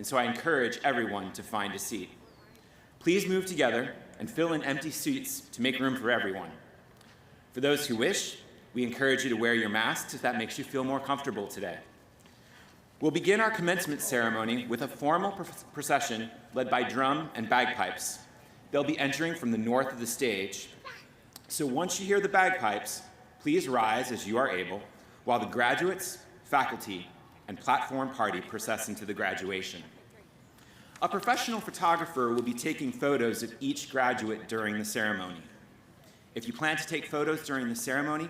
and so I encourage everyone to find a seat. Please move together and fill in empty seats to make room for everyone. For those who wish, we encourage you to wear your masks if that makes you feel more comfortable today. We'll begin our commencement ceremony with a formal procession led by drum and bagpipes. They'll be entering from the north of the stage. So once you hear the bagpipes, please rise as you are able while the graduates, faculty, and platform party process into the graduation. A professional photographer will be taking photos of each graduate during the ceremony. If you plan to take photos during the ceremony,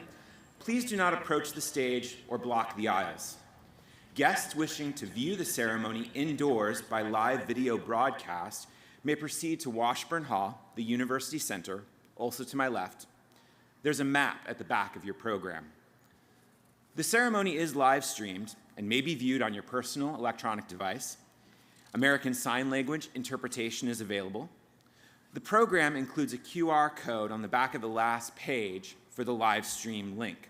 please do not approach the stage or block the aisles. Guests wishing to view the ceremony indoors by live video broadcast may proceed to Washburn Hall, the University Center, also to my left. There's a map at the back of your program. The ceremony is live streamed and may be viewed on your personal electronic device. American Sign Language interpretation is available. The program includes a QR code on the back of the last page for the live stream link.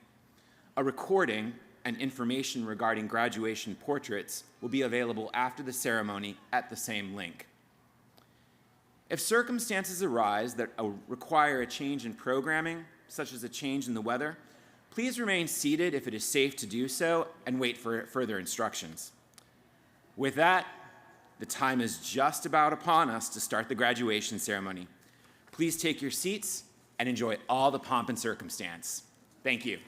A recording and information regarding graduation portraits will be available after the ceremony at the same link. If circumstances arise that require a change in programming, such as a change in the weather, please remain seated if it is safe to do so and wait for further instructions. With that, the time is just about upon us to start the graduation ceremony. Please take your seats and enjoy all the pomp and circumstance. Thank you.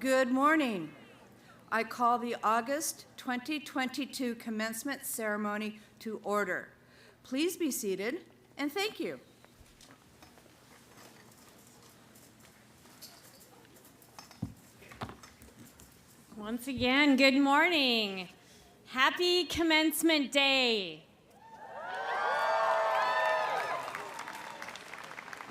Good morning. I call the August 2022 commencement ceremony to order. Please be seated, and thank you. Once again, good morning. Happy Commencement Day.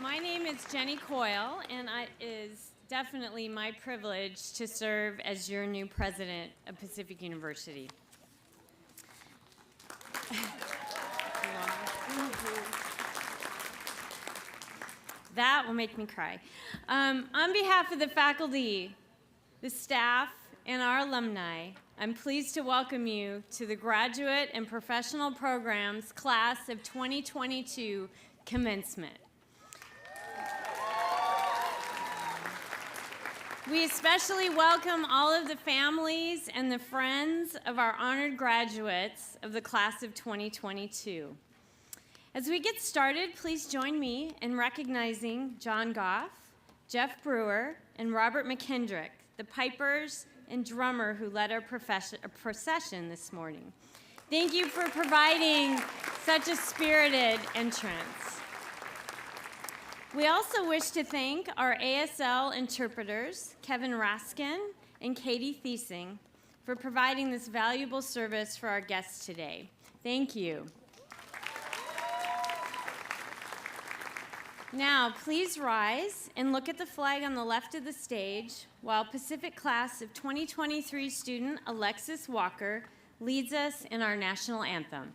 My name is Jenny Coyle, and it is definitely my privilege to serve as your new president of Pacific University. That will make me cry. On behalf of the faculty, the staff, and our alumni, I'm pleased to welcome you to the Graduate and Professional Programs Class of 2022 Commencement. We especially welcome all of the families and the friends of our honored graduates of the Class of 2022. As we get started, please join me in recognizing John Goff, Jeff Brewer, and Robert McKendrick, the pipers and drummer who led our procession this morning. Thank you for providing such a spirited entrance. We also wish to thank our ASL interpreters, Kevin Raskin and Katie Thiesing, for providing this valuable service for our guests today. Thank you. Now, please rise and look at the flag on the left of the stage while Pacific Class of 2023 student Alexis Walker leads us in our national anthem.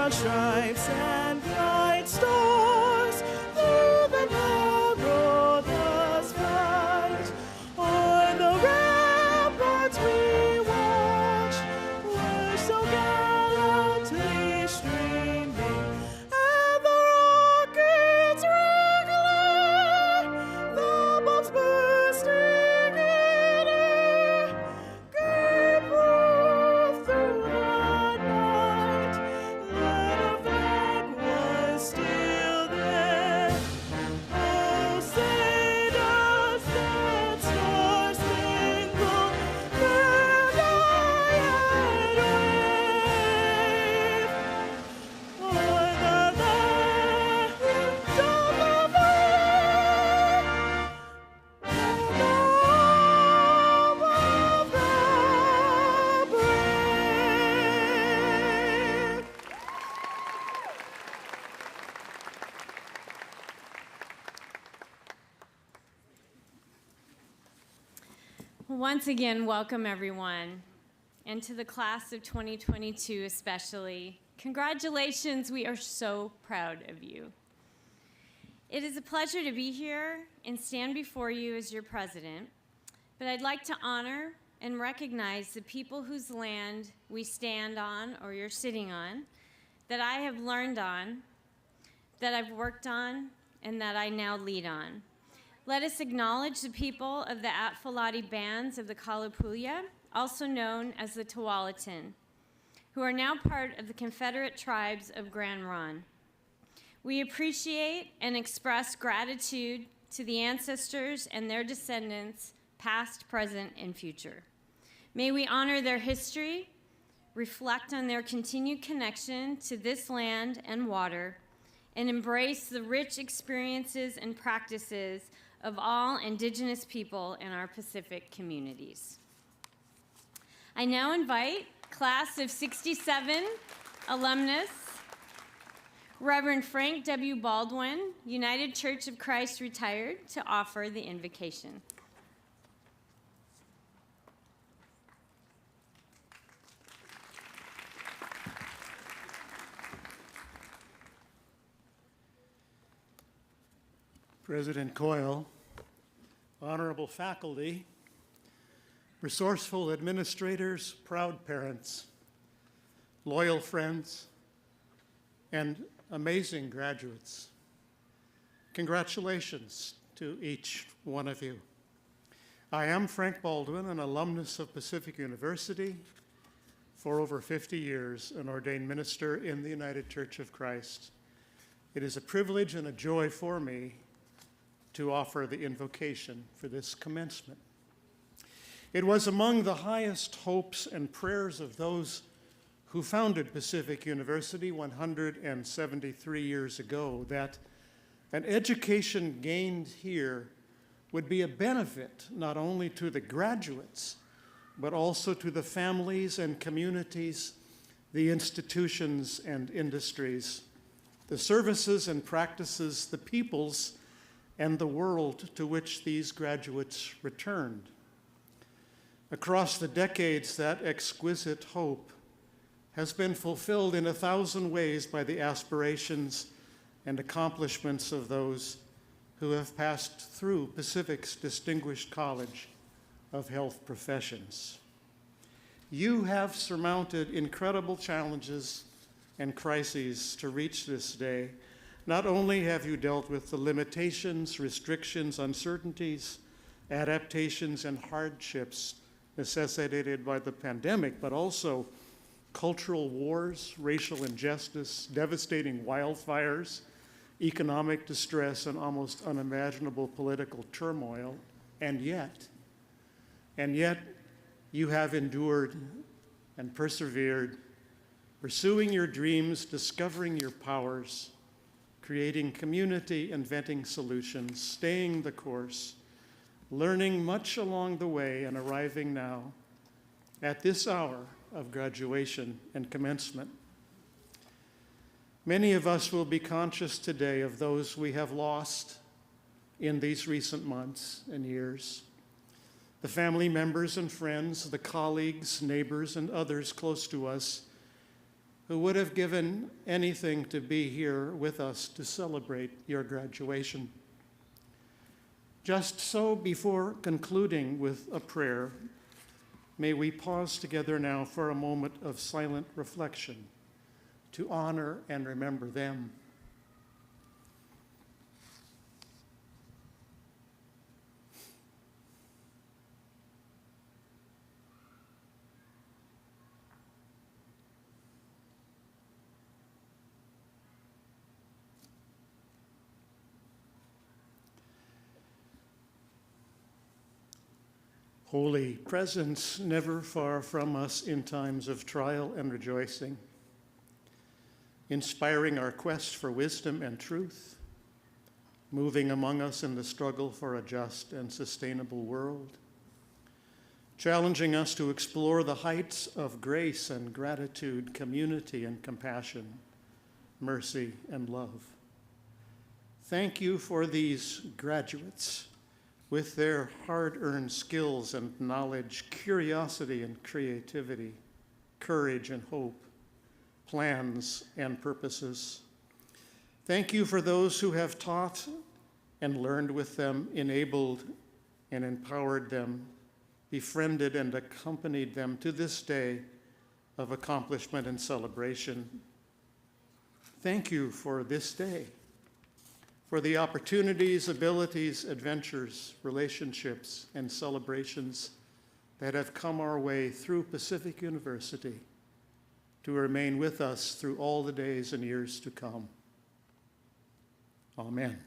Stripes and bright stars through the perilous fight. O'er the ramparts we watch were so gallantly streaming, and the rockets wriggling, the bombs bursting in air, gave proof through the night. Still there. Oh, say does that star-spangled banner yet wave o'er the land of the free and the home of the brave? Once again, welcome everyone, and to the class of 2022 especially. Congratulations, we are so proud of you. It is a pleasure to be here and stand before you as your president, but I'd like to honor and recognize the people whose land we stand on or you're sitting on, that I have learned on, that I've worked on, and that I now lead on. Let us acknowledge the people of the Atfalati bands of the Kalapuya, also known as the Tualatin, who are now part of the Confederate tribes of Grand Ronde. We appreciate and express gratitude to the ancestors and their descendants, past, present, and future. May we honor their history, reflect on their continued connection to this land and water, and embrace the rich experiences and practices of all Indigenous people in our Pacific communities. I now invite Class of 67 alumnus, Reverend Frank W. Baldwin, United Church of Christ retired, to offer the invocation. President Coyle, honorable faculty, resourceful administrators, proud parents, loyal friends, and amazing graduates. Congratulations to each one of you. I am Frank Baldwin, an alumnus of Pacific University, for over 50 years, an ordained minister in the United Church of Christ. It is a privilege and a joy for me to offer the invocation for this commencement. It was among the highest hopes and prayers of those who founded Pacific University 173 years ago that an education gained here would be a benefit not only to the graduates, but also to the families and communities, the institutions and industries, the services and practices, the peoples, and the world to which these graduates returned. Across the decades, that exquisite hope has been fulfilled in 1,000 ways by the aspirations and accomplishments of those who have passed through Pacific's Distinguished College of Health Professions. You have surmounted incredible challenges and crises to reach this day. Not only have you dealt with the limitations, restrictions, uncertainties, adaptations, and hardships necessitated by the pandemic, but also cultural wars, racial injustice, devastating wildfires, economic distress, and almost unimaginable political turmoil. And yet, you have endured and persevered, pursuing your dreams, discovering your powers, creating community, inventing solutions, staying the course, learning much along the way, and arriving now at this hour of graduation and commencement. Many of us will be conscious today of those we have lost in these recent months and years. The family members and friends, the colleagues, neighbors, and others close to us who would have given anything to be here with us to celebrate your graduation. Just so, before concluding with a prayer, may we pause together now for a moment of silent reflection to honor and remember them. Holy presence, never far from us in times of trial and rejoicing, inspiring our quest for wisdom and truth, moving among us in the struggle for a just and sustainable world, challenging us to explore the heights of grace and gratitude, community and compassion, mercy and love. Thank you for these graduates, with their hard-earned skills and knowledge, curiosity and creativity, courage and hope, plans and purposes. Thank you for those who have taught and learned with them, enabled and empowered them, befriended and accompanied them to this day of accomplishment and celebration. Thank you for this day, for the opportunities, abilities, adventures, relationships, and celebrations that have come our way through Pacific University to remain with us through all the days and years to come. Amen.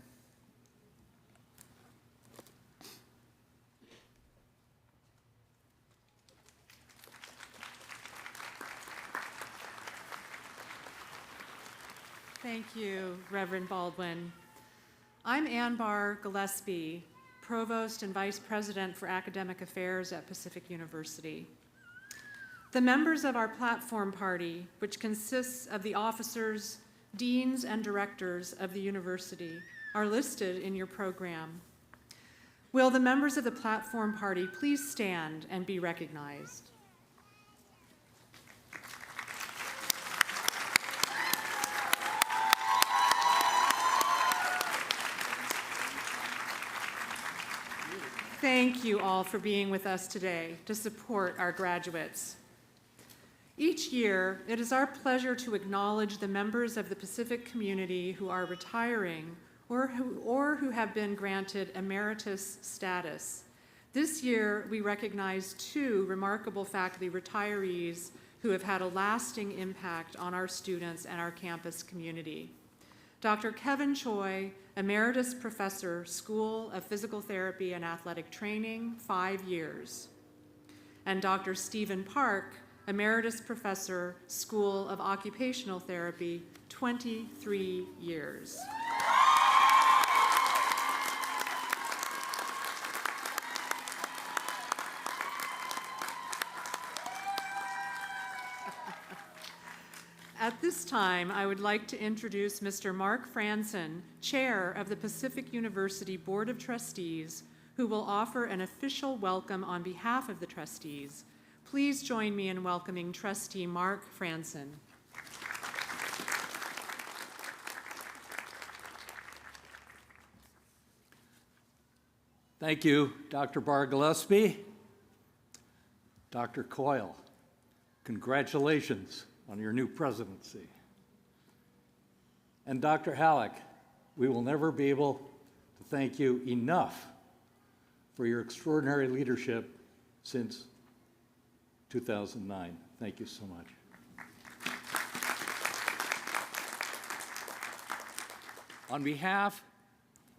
Thank you, Reverend Baldwin. I'm Anbar Gillespie, Provost and Vice President for Academic Affairs at Pacific University. The members of our platform party, which consists of the officers, deans, and directors of the university, are listed in your program. Will the members of the platform party please stand and be recognized? Thank you all for being with us today to support our graduates. Each year, it is our pleasure to acknowledge the members of the Pacific community who are retiring or who have been granted emeritus status. This year, we recognize 2 remarkable faculty retirees who have had a lasting impact on our students and our campus community. Dr. Kevin Choi, Emeritus Professor, School of Physical Therapy and Athletic Training, 5 years. And Dr. Stephen Park, Emeritus Professor, School of Occupational Therapy, 23 years. At this time, I would like to introduce Mr. Mark Franson, Chair of the Pacific University Board of Trustees, who will offer an official welcome on behalf of the trustees. Please join me in welcoming Trustee Mark Franson. Thank you, Dr. Barr Gillespie. Dr. Coyle, congratulations on your new presidency. And Dr. Halleck, we will never be able to thank you enough for your extraordinary leadership since 2009. Thank you so much. On behalf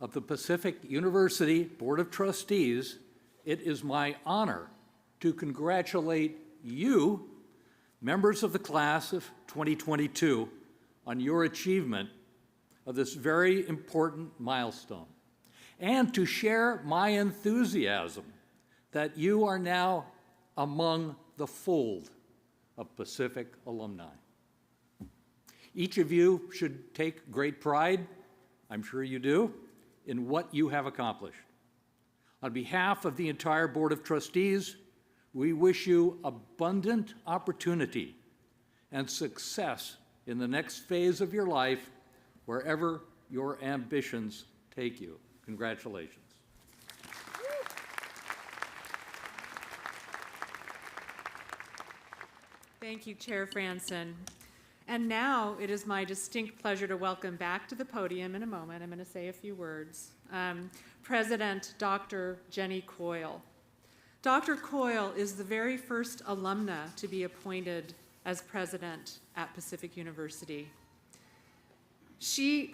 of the Pacific University Board of Trustees, it is my honor to congratulate you, members of the class of 2022, on your achievement of this very important milestone, and to share my enthusiasm that you are now among the fold of Pacific alumni. Each of you should take great pride, I'm sure you do, in what you have accomplished. On behalf of the entire Board of Trustees, we wish you abundant opportunity and success in the next phase of your life, wherever your ambitions take you. Congratulations. Thank you, Chair Franson. And now it is my distinct pleasure to welcome back to the podium in a moment, I'm going to say a few words, President Dr. Jenny Coyle. Dr. Coyle is the very first alumna to be appointed as president at Pacific University.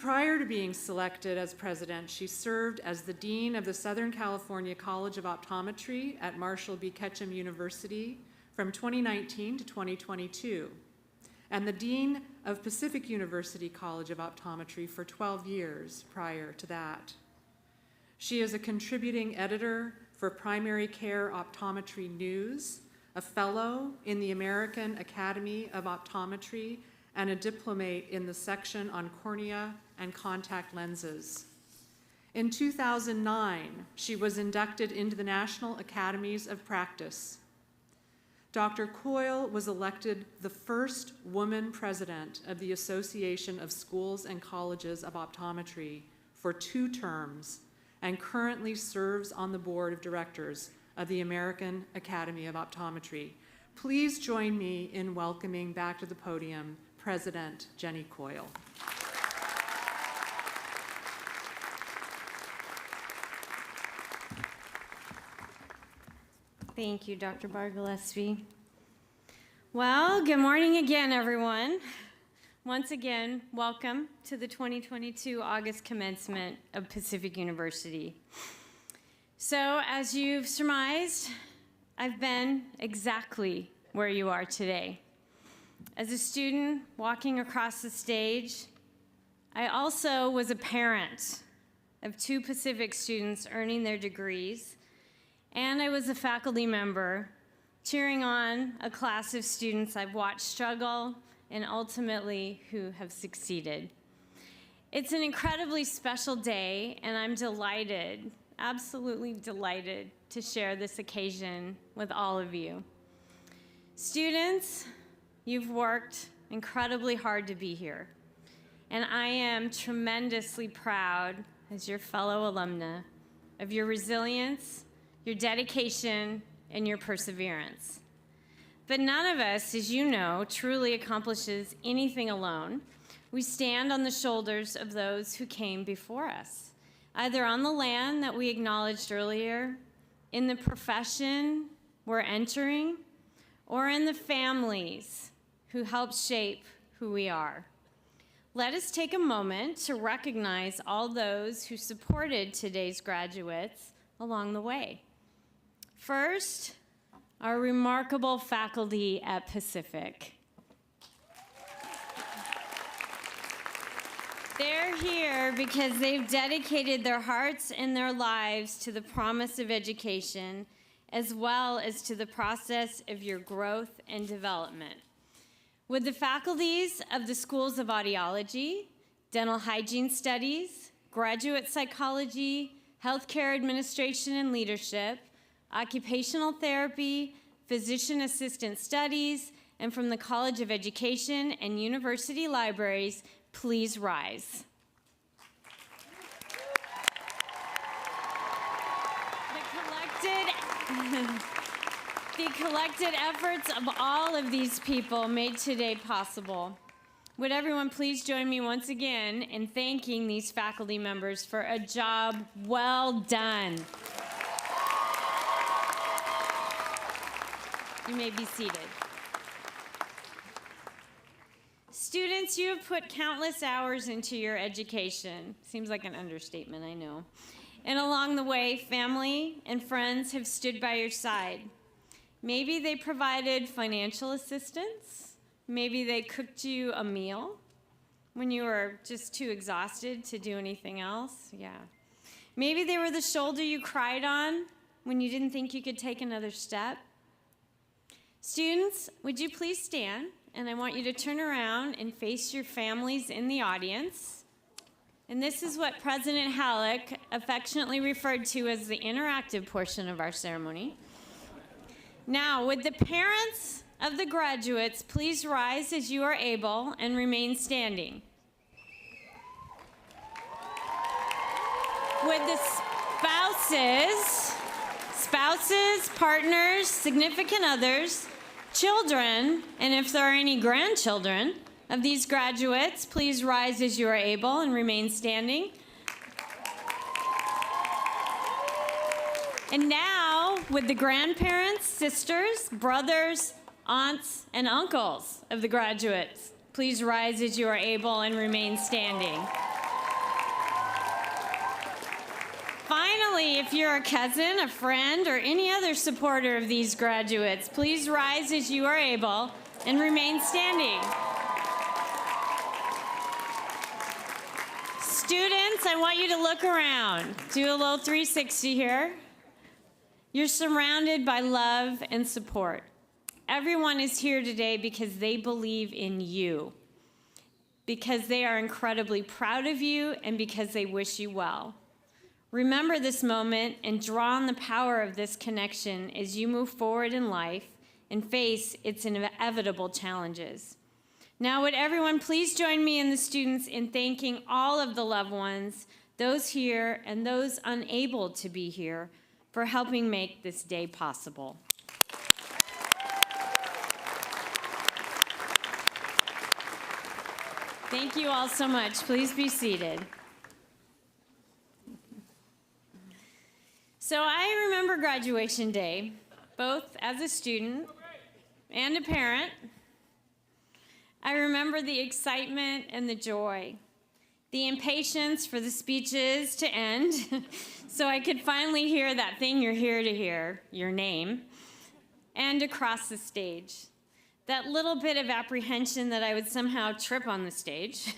Prior to being selected as president, she served as the Dean of the Southern California College of Optometry at Marshall B. Ketchum University from 2019 to 2022, and the Dean of Pacific University College of Optometry for 12 years prior to that. She is a contributing editor for Primary Care Optometry News, a fellow in the American Academy of Optometry, and a diplomate in the section on cornea and contact lenses. In 2009, she was inducted into the National Academies of Practice. Dr. Coyle was elected the first woman president of the Association of Schools and Colleges of Optometry for 2 terms, and currently serves on the board of directors of the American Academy of Optometry. Please join me in welcoming back to the podium President Jenny Coyle. Thank you, Dr. Barr Gillespie. Well, good morning again, everyone. Once again, welcome to the 2022 August commencement of Pacific University. So, as you've surmised, I've been exactly where you are today. As a student walking across the stage, I also was a parent of 2 Pacific students earning their degrees, and I was a faculty member cheering on a class of students I've watched struggle and ultimately who have succeeded. It's an incredibly special day, and I'm delighted, absolutely delighted, to share this occasion with all of you. Students, you've worked incredibly hard to be here, and I am tremendously proud, as your fellow alumna, of your resilience your dedication, and your perseverance. But none of us, as you know, truly accomplishes anything alone. We stand on the shoulders of those who came before us, either on the land that we acknowledged earlier, in the profession we're entering, or in the families who helped shape who we are. Let us take a moment to recognize all those who supported today's graduates along the way. First, our remarkable faculty at Pacific. They're here because they've dedicated their hearts and their lives to the promise of education, as well as to the process of your growth and development. With the faculties of the schools of Audiology, Dental Hygiene Studies, Graduate Psychology, Healthcare Administration and Leadership, Occupational Therapy, Physician Assistant Studies, and from the College of Education and University Libraries, please rise. The collected efforts of all of these people made today possible. Would everyone please join me once again in thanking these faculty members for a job well done. You may be seated. Students, you have put countless hours into your education. Seems like an understatement, I know. And along the way, family and friends have stood by your side. Maybe they provided financial assistance. Maybe they cooked you a meal when you were just too exhausted to do anything else. Yeah. Maybe they were the shoulder you cried on when you didn't think you could take another step. Students, would you please stand? And I want you to turn around and face your families in the audience. And this is what President Halleck affectionately referred to as the interactive portion of our ceremony. Now, would the parents of the graduates please rise as you are able and remain standing? Would the spouses, partners, significant others, children, and if there are any grandchildren of these graduates, please rise as you are able and remain standing. And now, would the grandparents, sisters, brothers, aunts, and uncles of the graduates, please rise as you are able and remain standing. Finally, if you're a cousin, a friend, or any other supporter of these graduates, please rise as you are able and remain standing. Students, I want you to look around. Do a little 360 here. You're surrounded by love and support. Everyone is here today because they believe in you, because they are incredibly proud of you, and because they wish you well. Remember this moment and draw on the power of this connection as you move forward in life and face its inevitable challenges. Now, would everyone please join me and the students in thanking all of the loved ones, those here and those unable to be here, for helping make this day possible. Thank you all so much. Please be seated. So I remember graduation day, both as a student and a parent. I remember the excitement and the joy, the impatience for the speeches to end so I could finally hear that thing you're here to hear, your name, and across the stage. That little bit of apprehension that I would somehow trip on the stage,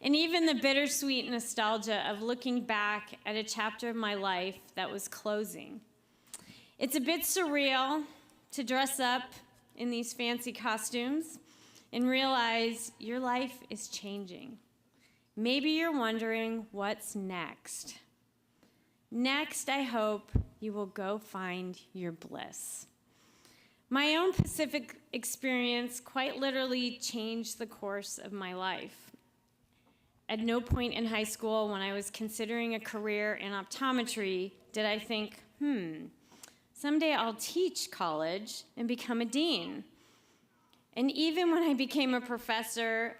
and even the bittersweet nostalgia of looking back at a chapter of my life that was closing. It's a bit surreal to dress up in these fancy costumes and realize your life is changing. Maybe you're wondering what's next. Next, I hope you will go find your bliss. My own Pacific experience quite literally changed the course of my life. At no point in high school when I was considering a career in optometry did I think, Someday I'll teach college and become a dean. And even when I became a professor,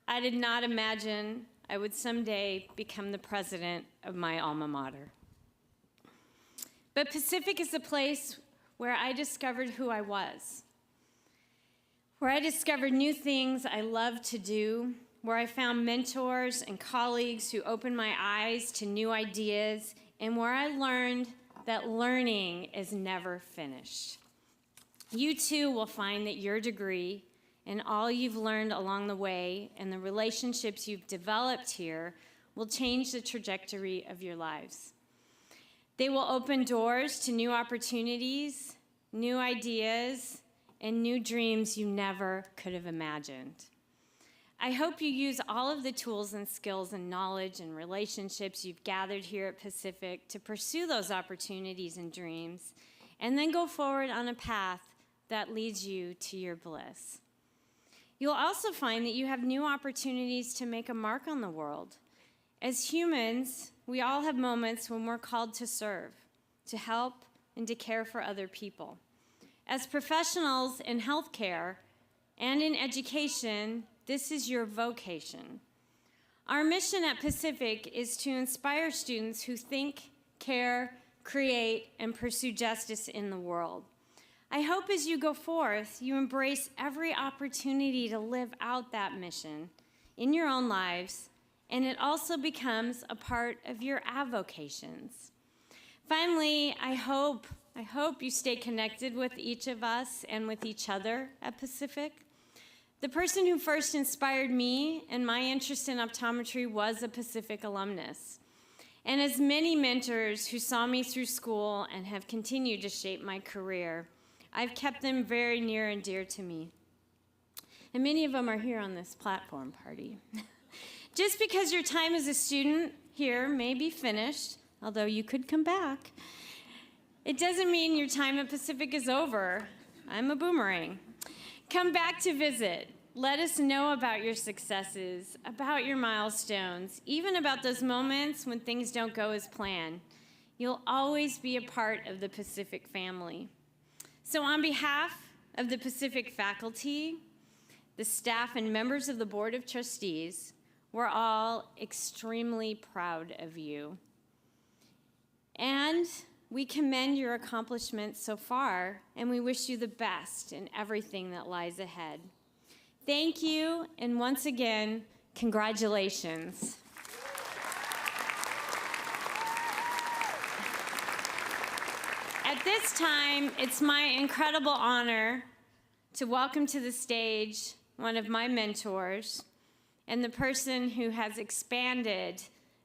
I did not imagine I would someday become the president of my alma mater. But Pacific is a place where I discovered who I was, where I discovered new things I love to do, where I found mentors and colleagues who opened my eyes to new ideas, and where I learned that learning is never finished. You too will find that your degree and all you've learned along the way and the relationships you've developed here will change the trajectory of your lives. They will open doors to new opportunities, new ideas, and new dreams you never could have imagined. I hope you use all of the tools and skills and knowledge and relationships you've gathered here at Pacific to pursue those opportunities and dreams, and then go forward on a path that leads you to your bliss. You'll also find that you have new opportunities to make a mark on the world. As humans, we all have moments when we're called to serve, to help, and to care for other people. As professionals in healthcare and in education, this is your vocation. Our mission at Pacific is to inspire students who think, care, create, and pursue justice in the world. I hope as you go forth, you embrace every opportunity to live out that mission in your own lives, and it also becomes a part of your avocations. Finally, I hope you stay connected with each of us and with each other at Pacific. The person who first inspired me and my interest in optometry was a Pacific alumnus. And as many mentors who saw me through school and have continued to shape my career, I've kept them very near and dear to me. And many of them are here on this platform party. Just because your time as a student here may be finished, although you could come back, it doesn't mean your time at Pacific is over. I'm a boomerang. Come back to visit. Let us know about your successes, about your milestones, even about those moments when things don't go as planned. You'll always be a part of the Pacific family. So on behalf of the Pacific faculty, the staff, and members of the Board of Trustees, we're all extremely proud of you. And we commend your accomplishments so far, and we wish you the best in everything that lies ahead. Thank you, and once again, congratulations. At this time, it's my incredible honor to welcome to the stage one of my mentors and the person who has expanded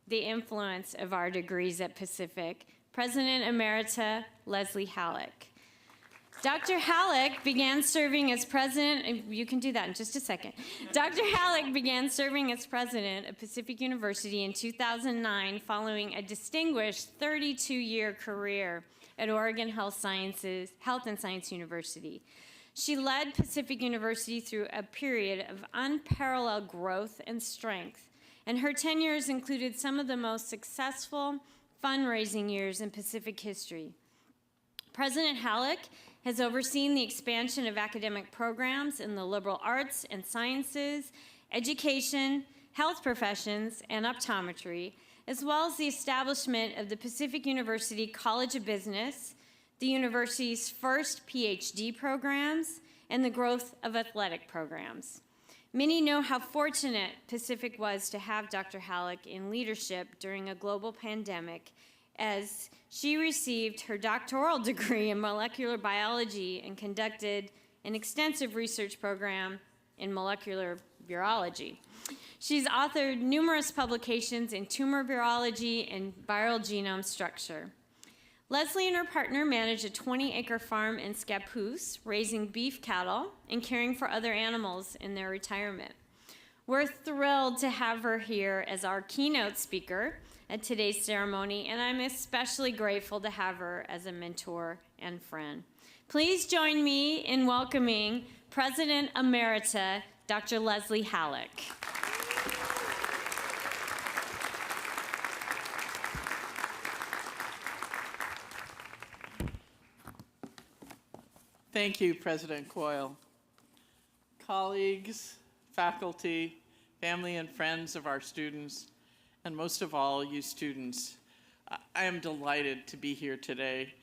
the influence of our degrees at Pacific, President Emerita Leslie Halleck. Dr. Halleck began serving as president, you can do that in just a second. Dr. Halleck began serving as president of Pacific University in 2009 following a distinguished 32-year career at Oregon Health and Science University. She led Pacific University through a period of unparalleled growth and strength, and her tenures included some of the most successful fundraising years in Pacific history. President Halleck has overseen the expansion of academic programs in the liberal arts and sciences, education, health professions, and optometry, as well as the establishment of the Pacific University College of Business, the university's first PhD programs, and the growth of athletic programs. Many know how fortunate Pacific was to have Dr. Halleck in leadership during a global pandemic, as she received her doctoral degree in molecular biology and conducted an extensive research program in molecular virology. She's authored numerous publications in tumor virology and viral genome structure. Leslie and her partner manage a 20-acre farm in Scappoose, raising beef cattle and caring for other animals in their retirement. We're thrilled to have her here as our keynote speaker at today's ceremony, and I'm especially grateful to have her as a mentor and friend. Please join me in welcoming President Emerita, Dr. Leslie Halleck. Thank you, President Coyle. Colleagues, faculty, family and friends of our students, and most of all, you students, I am delighted to be here today.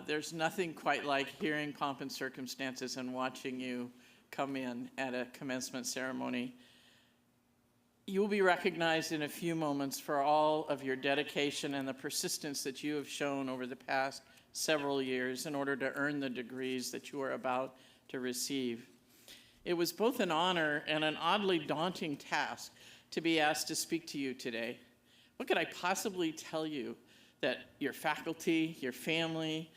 There's nothing quite like hearing pomp and circumstances and watching you come in at a commencement ceremony. You will be recognized in a few moments for all of your dedication and the persistence that you have shown over the past several years in order to earn the degrees that you are about to receive. It was both an honor and an oddly daunting task to be asked to speak to you today. What could I possibly tell you that your faculty, your family,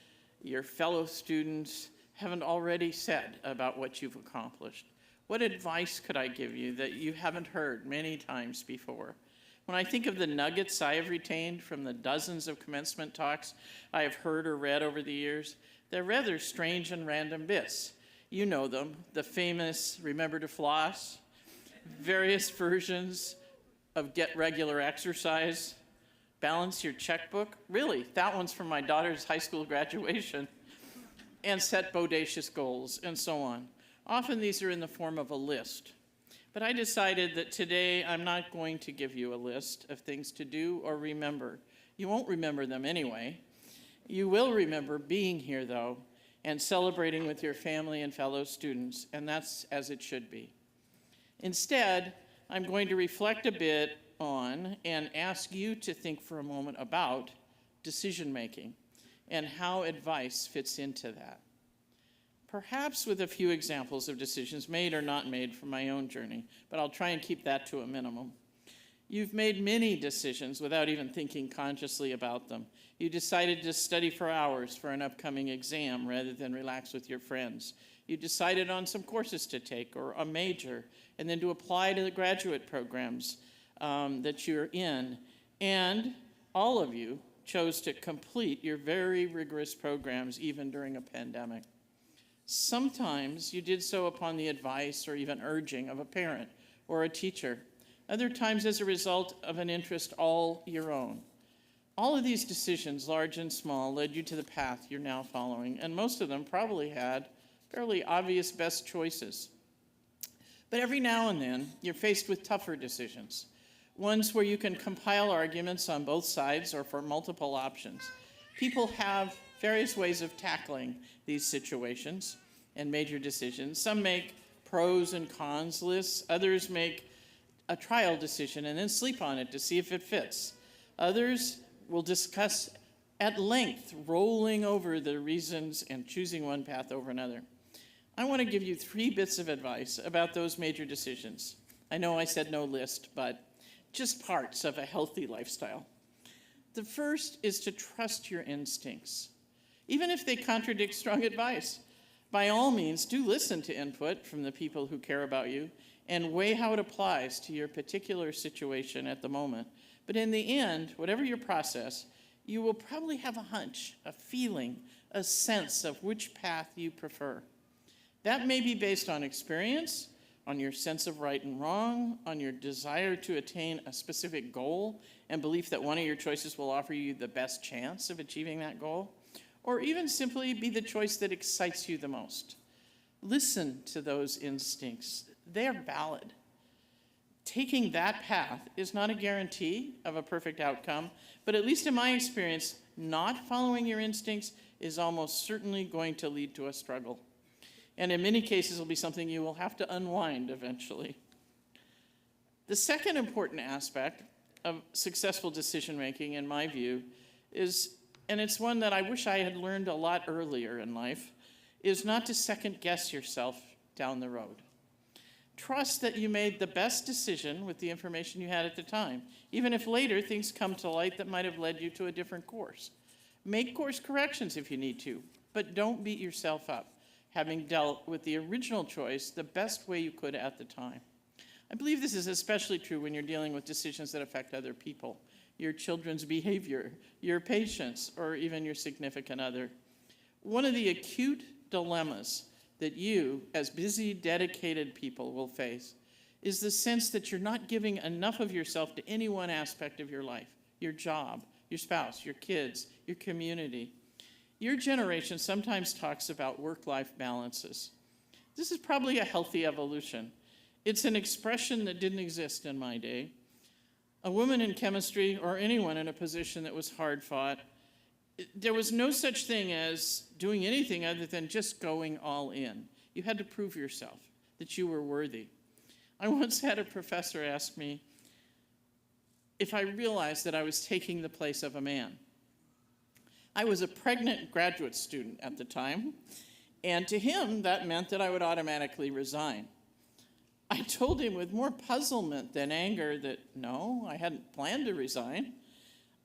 your fellow students haven't already said about what you've accomplished? What advice could I give you that you haven't heard many times before? When I think of the nuggets I have retained from the dozens of commencement talks I have heard or read over the years, they're rather strange and random bits. You know them, the famous remember to floss, various versions of get regular exercise, balance your checkbook. Really, that one's from my daughter's high school graduation. And set bodacious goals, and so on. Often these are in the form of a list. But I decided that today I'm not going to give you a list of things to do or remember. You won't remember them anyway. You will remember being here, though, and celebrating with your family and fellow students, and that's as it should be. Instead, I'm going to reflect a bit on and ask you to think for a moment about decision-making and how advice fits into that. Perhaps with a few examples of decisions made or not made from my own journey, but I'll try and keep that to a minimum. You've made many decisions without even thinking consciously about them. You decided to study for hours for an upcoming exam rather than relax with your friends. You decided on some courses to take or a major, and then to apply to the graduate programs that you're in. And all of you chose to complete your very rigorous programs even during a pandemic. Sometimes you did so upon the advice or even urging of a parent or a teacher. Other times as a result of an interest all your own. All of these decisions, large and small, led you to the path you're now following, and most of them probably had fairly obvious best choices. But every now and then, you're faced with tougher decisions, ones where you can compile arguments on both sides or for multiple options. People have various ways of tackling these situations and major decisions. Some make pros and cons lists. Others make a trial decision and then sleep on it to see if it fits. Others will discuss at length, rolling over the reasons and choosing one path over another. I want to give you 3 bits of advice about those major decisions. I know I said no list, but just parts of a healthy lifestyle. The first is to trust your instincts, even if they contradict strong advice. By all means, do listen to input from the people who care about you and weigh how it applies to your particular situation at the moment. But in the end, whatever your process, you will probably have a hunch, a feeling, a sense of which path you prefer. That may be based on experience, on your sense of right and wrong, on your desire to attain a specific goal and belief that one of your choices will offer you the best chance of achieving that goal, or even simply be the choice that excites you the most. Listen to those instincts. They are valid. Taking that path is not a guarantee of a perfect outcome, but at least in my experience, not following your instincts is almost certainly going to lead to a struggle. And in many cases, will be something you will have to unwind eventually. The second important aspect of successful decision-making, in my view, is, and it's one that I wish I had learned a lot earlier in life, is not to second-guess yourself down the road. Trust that you made the best decision with the information you had at the time, even if later things come to light that might have led you to a different course. Make course corrections if you need to, but don't beat yourself up, having dealt with the original choice the best way you could at the time. I believe this is especially true when you're dealing with decisions that affect other people, your children's behavior, your patients, or even your significant other. One of the acute dilemmas that you, as busy, dedicated people, will face is the sense that you're not giving enough of yourself to any one aspect of your life, your job, your spouse, your kids, your community. Your generation sometimes talks about work-life balances. This is probably a healthy evolution. It's an expression that didn't exist in my day. A woman in chemistry, or anyone in a position that was hard-fought, there was no such thing as doing anything other than just going all in. You had to prove yourself, that you were worthy. I once had a professor ask me if I realized that I was taking the place of a man. I was a pregnant graduate student at the time, and to him, that meant that I would automatically resign. I told him with more puzzlement than anger that no, I hadn't planned to resign.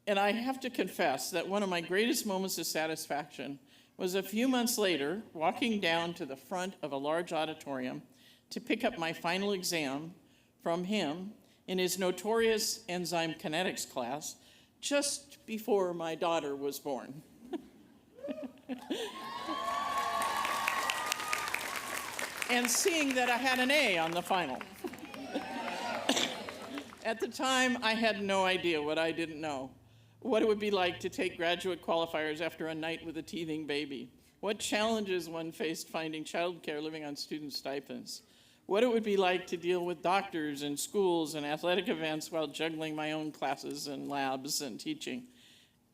And I have to confess that one of my greatest moments of satisfaction was a few months later, walking down to the front of a large auditorium to pick up my final exam from him in his notorious enzyme kinetics class just before my daughter was born. And seeing that I had an A on the final. At the time, I had no idea what I didn't know. What it would be like to take graduate qualifiers after a night with a teething baby. What challenges one faced finding childcare living on student stipends. What it would be like to deal with doctors and schools and athletic events while juggling my own classes and labs and teaching.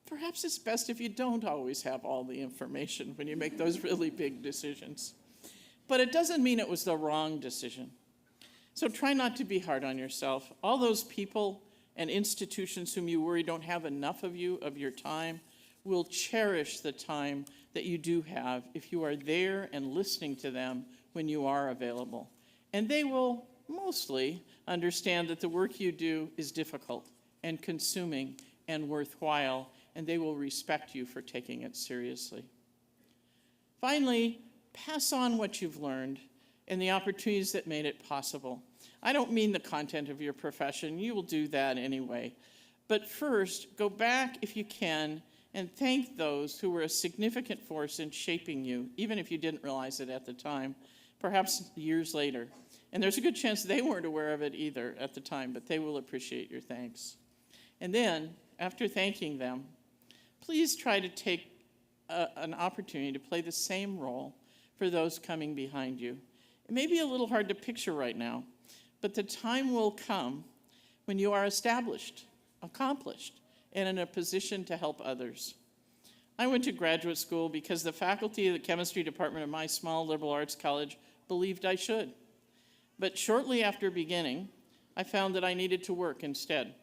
Perhaps it's best if you don't always have all the information when you make those really big decisions. But it doesn't mean it was the wrong decision. So try not to be hard on yourself. All those people and institutions whom you worry don't have enough of you, of your time, will cherish the time that you do have if you are there and listening to them when you are available. And they will mostly understand that the work you do is difficult and consuming and worthwhile, and they will respect you for taking it seriously. Finally, pass on what you've learned and the opportunities that made it possible. I don't mean the content of your profession. You will do that anyway. But first, go back if you can and thank those who were a significant force in shaping you, even if you didn't realize it at the time, perhaps years later. And there's a good chance they weren't aware of it either at the time, but they will appreciate your thanks. And then, after thanking them, please try to take an opportunity to play the same role for those coming behind you. It may be a little hard to picture right now, but the time will come when you are established, accomplished, and in a position to help others. I went to graduate school because the faculty of the chemistry department of my small liberal arts college believed I should. But shortly after beginning, I found that I needed to work instead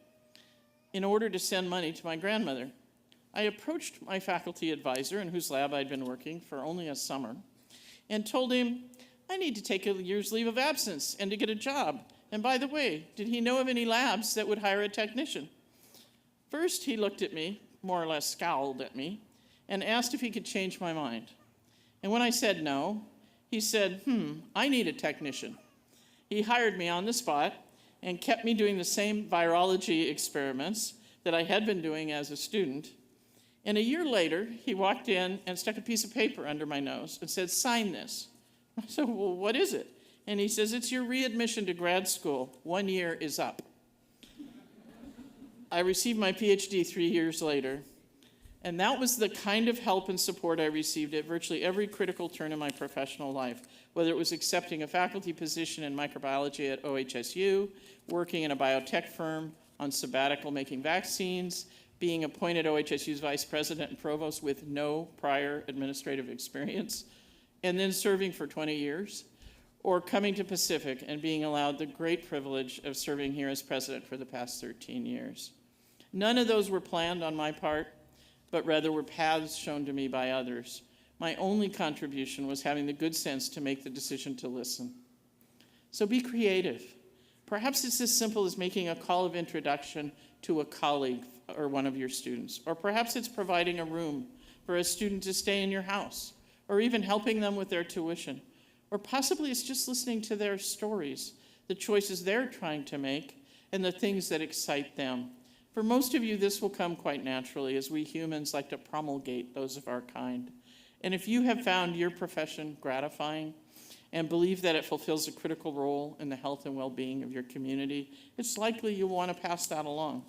in order to send money to my grandmother. I approached my faculty advisor, in whose lab I'd been working for only a summer, and told him I need to take a year's leave of absence and to get a job. And by the way, did he know of any labs that would hire a technician? First, he looked at me, more or less scowled at me, and asked if he could change my mind. And when I said no, he said, I need a technician. He hired me on the spot and kept me doing the same virology experiments that I had been doing as a student. And a year later, he walked in and stuck a piece of paper under my nose and said, sign this. I said, well, what is it? And he says, it's your readmission to grad school. 1 year is up. I received my PhD 3 years later, and that was the kind of help and support I received at virtually every critical turn in my professional life, whether it was accepting a faculty position in microbiology at OHSU, working in a biotech firm on sabbatical making vaccines, being appointed OHSU's vice president and provost with no prior administrative experience, and then serving for 20 years, or coming to Pacific and being allowed the great privilege of serving here as president for the past 13 years. None of those were planned on my part, but rather were paths shown to me by others. My only contribution was having the good sense to make the decision to listen. So be creative. Perhaps it's as simple as making a call of introduction to a colleague or one of your students, or perhaps it's providing a room for a student to stay in your house, or even helping them with their tuition. Or possibly it's just listening to their stories, the choices they're trying to make, and the things that excite them. For most of you, this will come quite naturally, as we humans like to promulgate those of our kind. And if you have found your profession gratifying and believe that it fulfills a critical role in the health and well-being of your community, it's likely you'll want to pass that along.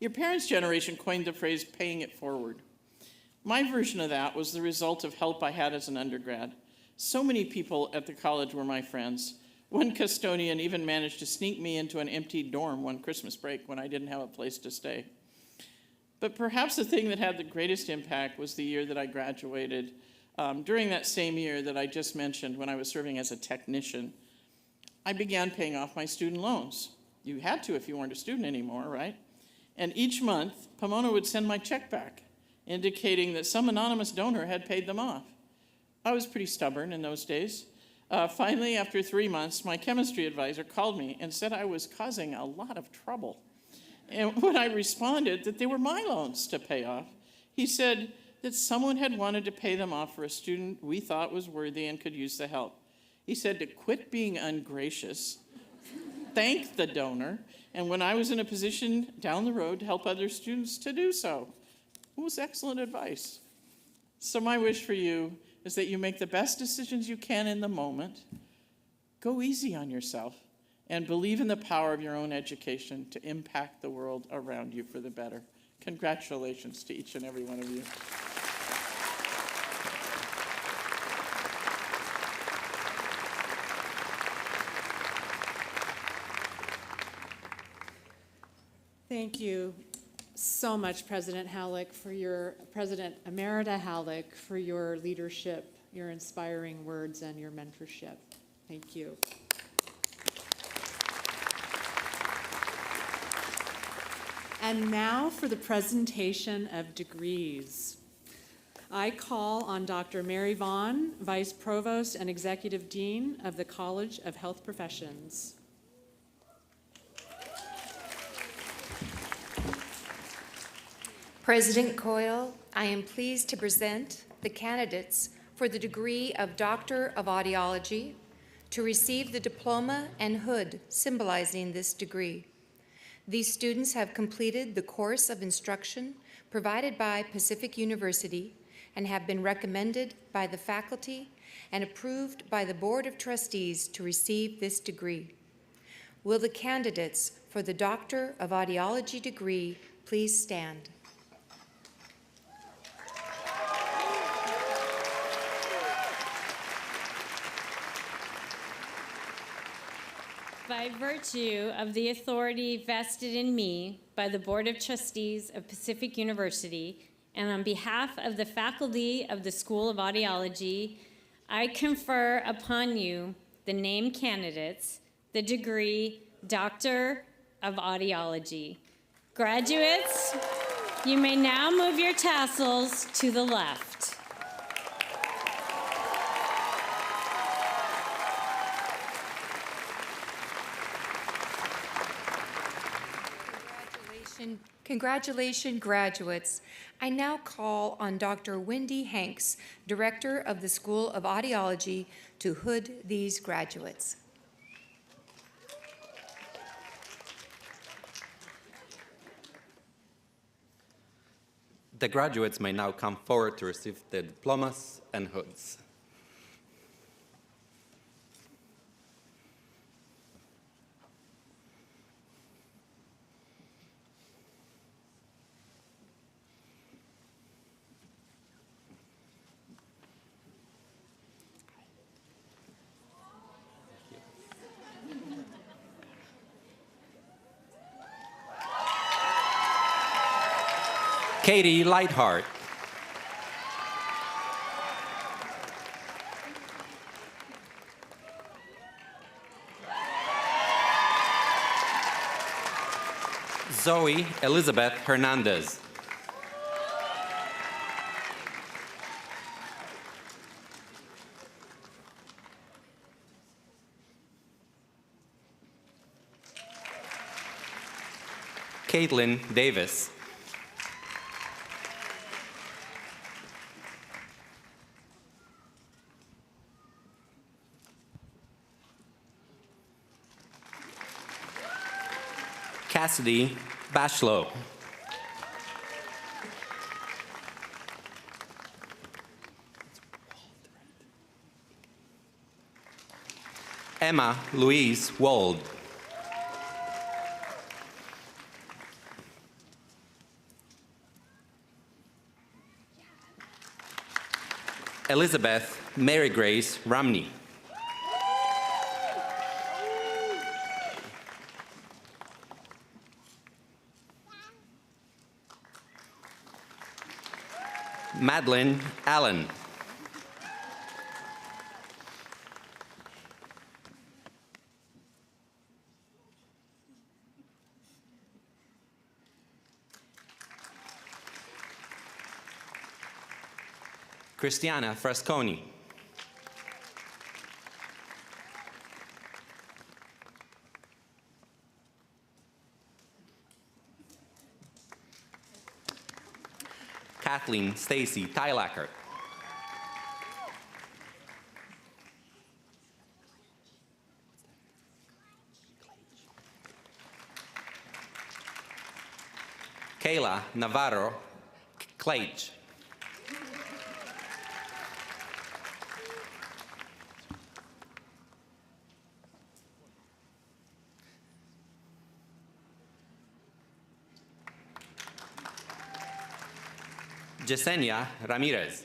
Your parents' generation coined the phrase paying it forward. My version of that was the result of help I had as an undergrad. So many people at the college were my friends. One custodian even managed to sneak me into an empty dorm one Christmas break when I didn't have a place to stay. But perhaps the thing that had the greatest impact was the year that I graduated. During that same year that I just mentioned, when I was serving as a technician, I began paying off my student loans. You had to if you weren't a student anymore, right? And each month, Pomona would send my check back, indicating that some anonymous donor had paid them off. I was pretty stubborn in those days. Finally, after 3 months, my chemistry advisor called me and said I was causing a lot of trouble. And when I responded that they were my loans to pay off, he said that someone had wanted to pay them off for a student we thought was worthy and could use the help. He said to quit being ungracious, thank the donor, and when I was in a position down the road to help other students to do so. It was excellent advice. So my wish for you is that you make the best decisions you can in the moment, go easy on yourself, and believe in the power of your own education to impact the world around you for the better. Congratulations to each and every one of you. Thank you so much, President President Emerita Halleck, for your leadership, your inspiring words, and your mentorship. Thank you. And now for the presentation of degrees. I call on Dr. Mary Vaughn, Vice Provost and Executive Dean of the College of Health Professions. President Coyle, I am pleased to present the candidates for the degree of Doctor of Audiology to receive the diploma and hood symbolizing this degree. These students have completed the course of instruction provided by Pacific University and have been recommended by the faculty and approved by the Board of Trustees to receive this degree. Will the candidates for the Doctor of Audiology degree please stand? By virtue of the authority vested in me by the Board of Trustees of Pacific University, and on behalf of the faculty of the School of Audiology, I confer upon you the named candidates, the degree Doctor of Audiology. Graduates, you may now move your tassels to the left. Congratulations, graduates. I now call on Dr. Wendy Hanks, Director of the School of Audiology, to hood these graduates. The graduates may now come forward to receive their diplomas and hoods. Katie Lightheart. Zoe Elizabeth Hernandez. Caitlin Davis. Cassidy Bachelor. Emma Louise Wold. Elizabeth Mary Grace Ramney. Madeline Allen. Christiana Frasconi. Kathleen Stacy Tylacker. Kayla Navarro Clage. Yesenia Ramirez.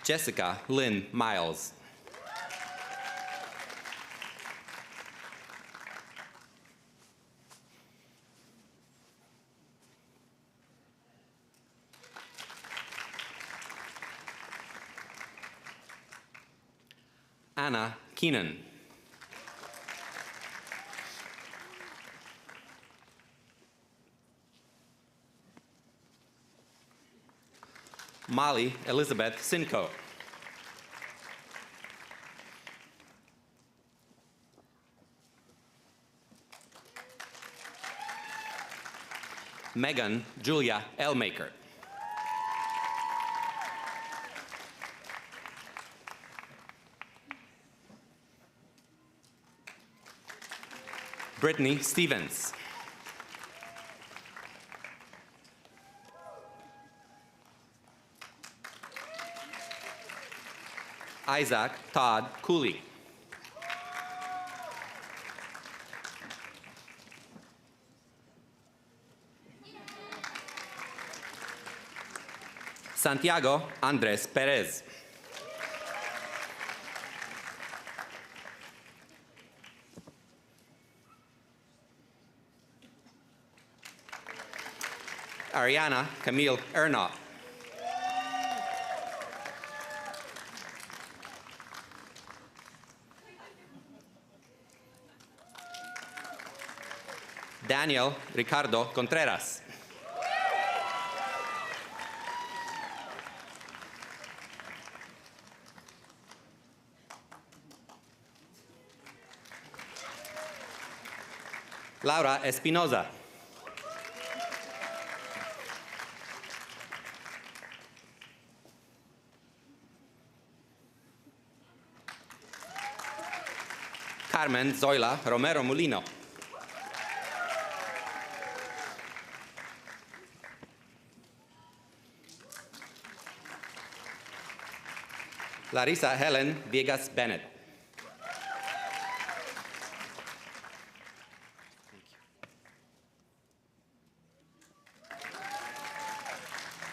Jessica Lynn Miles. Anna Keenan. Molly Elizabeth Sinco. Megan Julia Elmaker. Brittany Stevens. Isaac Todd Cooley. Santiago Andres Perez. Ariana Camille Ernaut. Daniel Ricardo Contreras. Laura Espinoza. Carmen Zoila Romero Molino. Larissa Helen Viegas Bennett.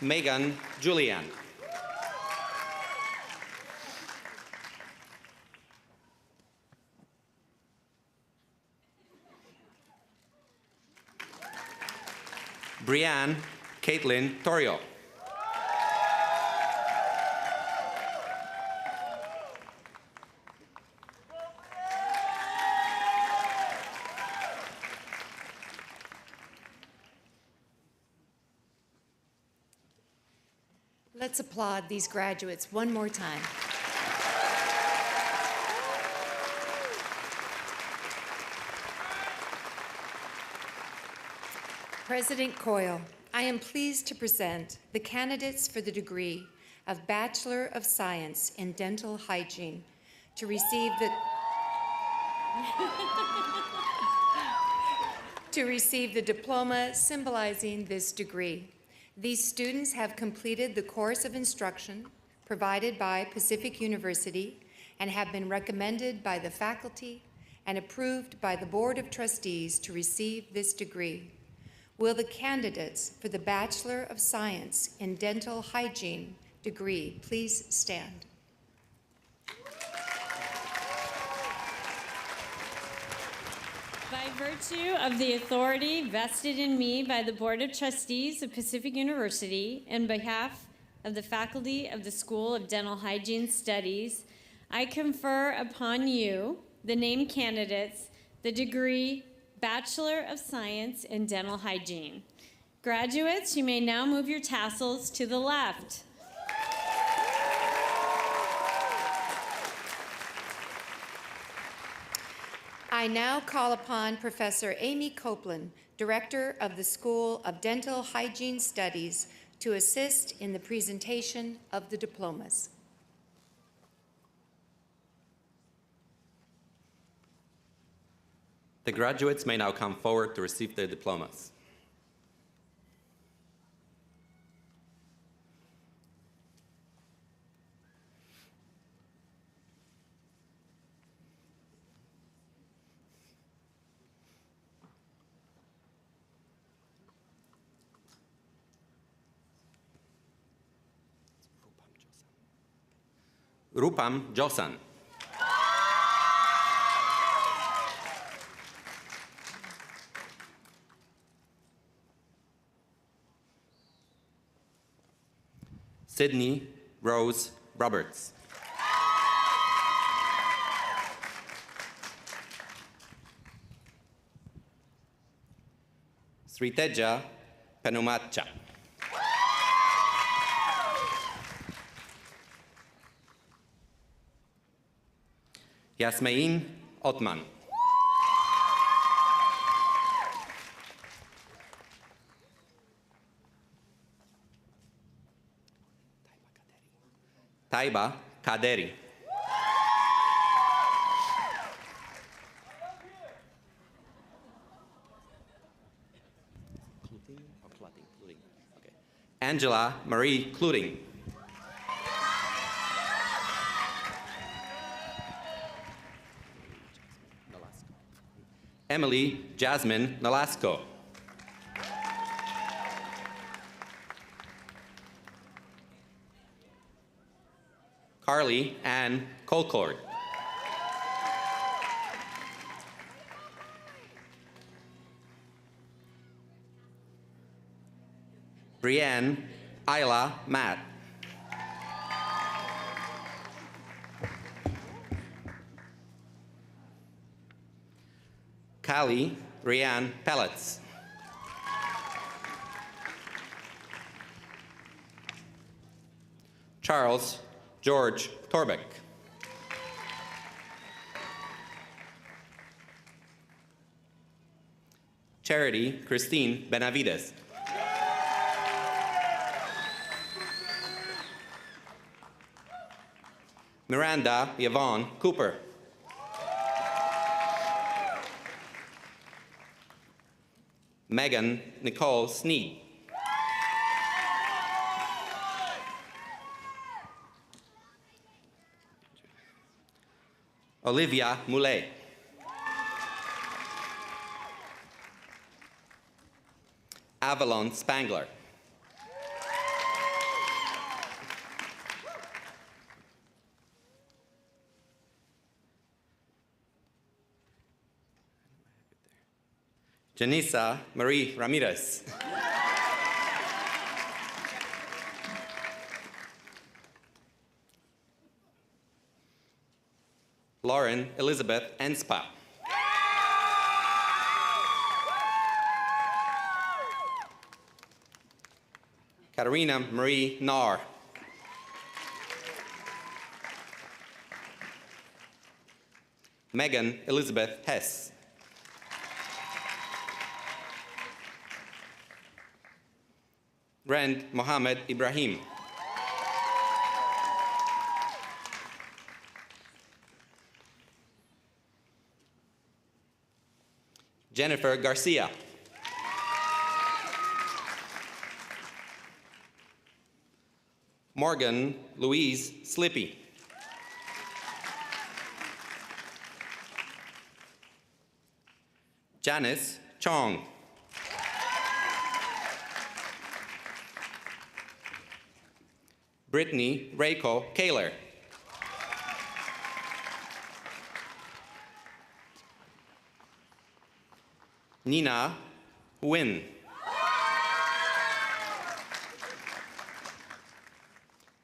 Megan Julian. Brianne Caitlin Torrio. Let's applaud these graduates one more time. President Coyle, I am pleased to present the candidates for the degree of Bachelor of Science in Dental Hygiene to receive the diploma symbolizing this degree. These students have completed the course of instruction provided by Pacific University and have been recommended by the faculty and approved by the Board of Trustees to receive this degree. Will the candidates for the Bachelor of Science in Dental Hygiene degree please stand? By virtue of the authority vested in me by the Board of Trustees of Pacific University, in behalf of the faculty of the School of Dental Hygiene Studies, I confer upon you, the named candidates, the degree Bachelor of Science in Dental Hygiene. Graduates, you may now move your tassels to the left. I now call upon Professor Amy Copeland, Director of the School of Dental Hygiene Studies, to assist in the presentation of the diplomas. The graduates may now come forward to receive their diplomas. Rupam Josan. Sydney Rose Roberts. Sriteja Penumacha. Yasmain Otman. Taiba Kaderi. Angela Marie Cluding. Emily Jasmine Nolasco. Carly Ann Colcord. Brienne Isla Matt. Callie Rianne Pellets. Charles George Torbeck. Charity Christine Benavides. Miranda Yvonne Cooper. Megan Nicole Sneed. Olivia Moulet. Avalon Spangler. Janissa Marie Ramirez. Lauren Elizabeth Enspa. Katarina Marie Nar. Megan Elizabeth Hess. Rand Mohammed Ibrahim. Jennifer Garcia. Morgan Louise Slippy. Janice Chong. Brittany Rayco Kaler. Nina Win.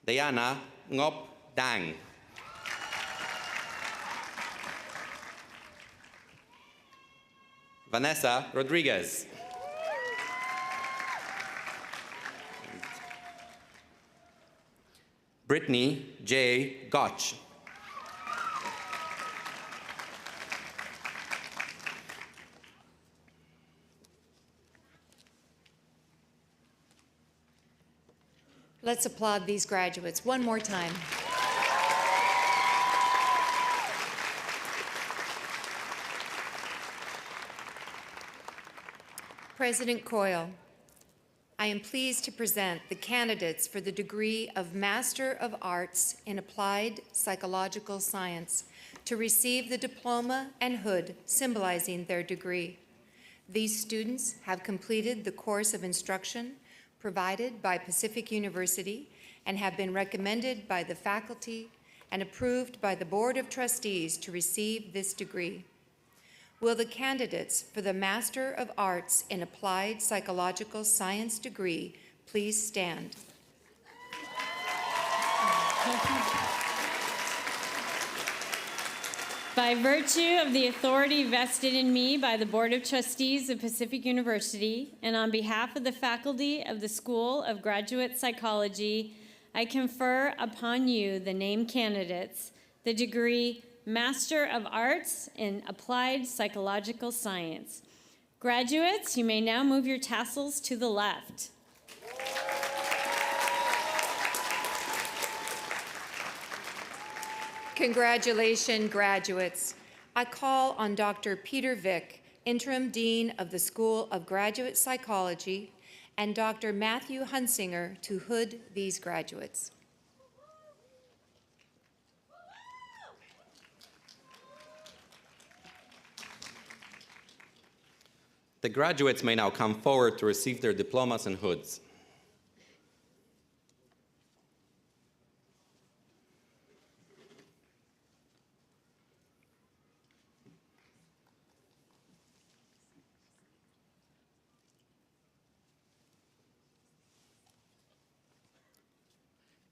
Diana Ngop Dang. Vanessa Rodriguez. Brittany J. Gotch. Let's applaud these graduates one more time. President Coyle, I am pleased to present the candidates for the degree of Master of Arts in Applied Psychological Science to receive the diploma and hood symbolizing their degree. These students have completed the course of instruction provided by Pacific University and have been recommended by the faculty and approved by the Board of Trustees to receive this degree. Will the candidates for the Master of Arts in Applied Psychological Science degree please stand? By virtue of the authority vested in me by the Board of Trustees of Pacific University, and on behalf of the faculty of the School of Graduate Psychology, I confer upon you the named candidates the degree Master of Arts in Applied Psychological Science. Graduates, you may now move your tassels to the left. Congratulations, graduates. I call on Dr. Peter Vick, Interim Dean of the School of Graduate Psychology, and Dr. Matthew Hunsinger to hood these graduates. The graduates may now come forward to receive their diplomas and hoods.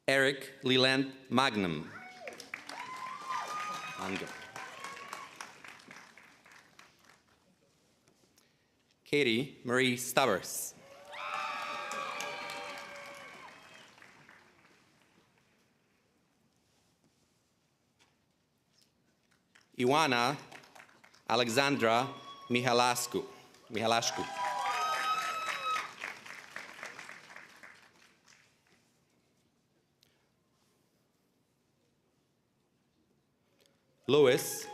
Eric Leland Magnum. Katie Marie Stubbers. Iwana Alexandra Mihalashku. Louis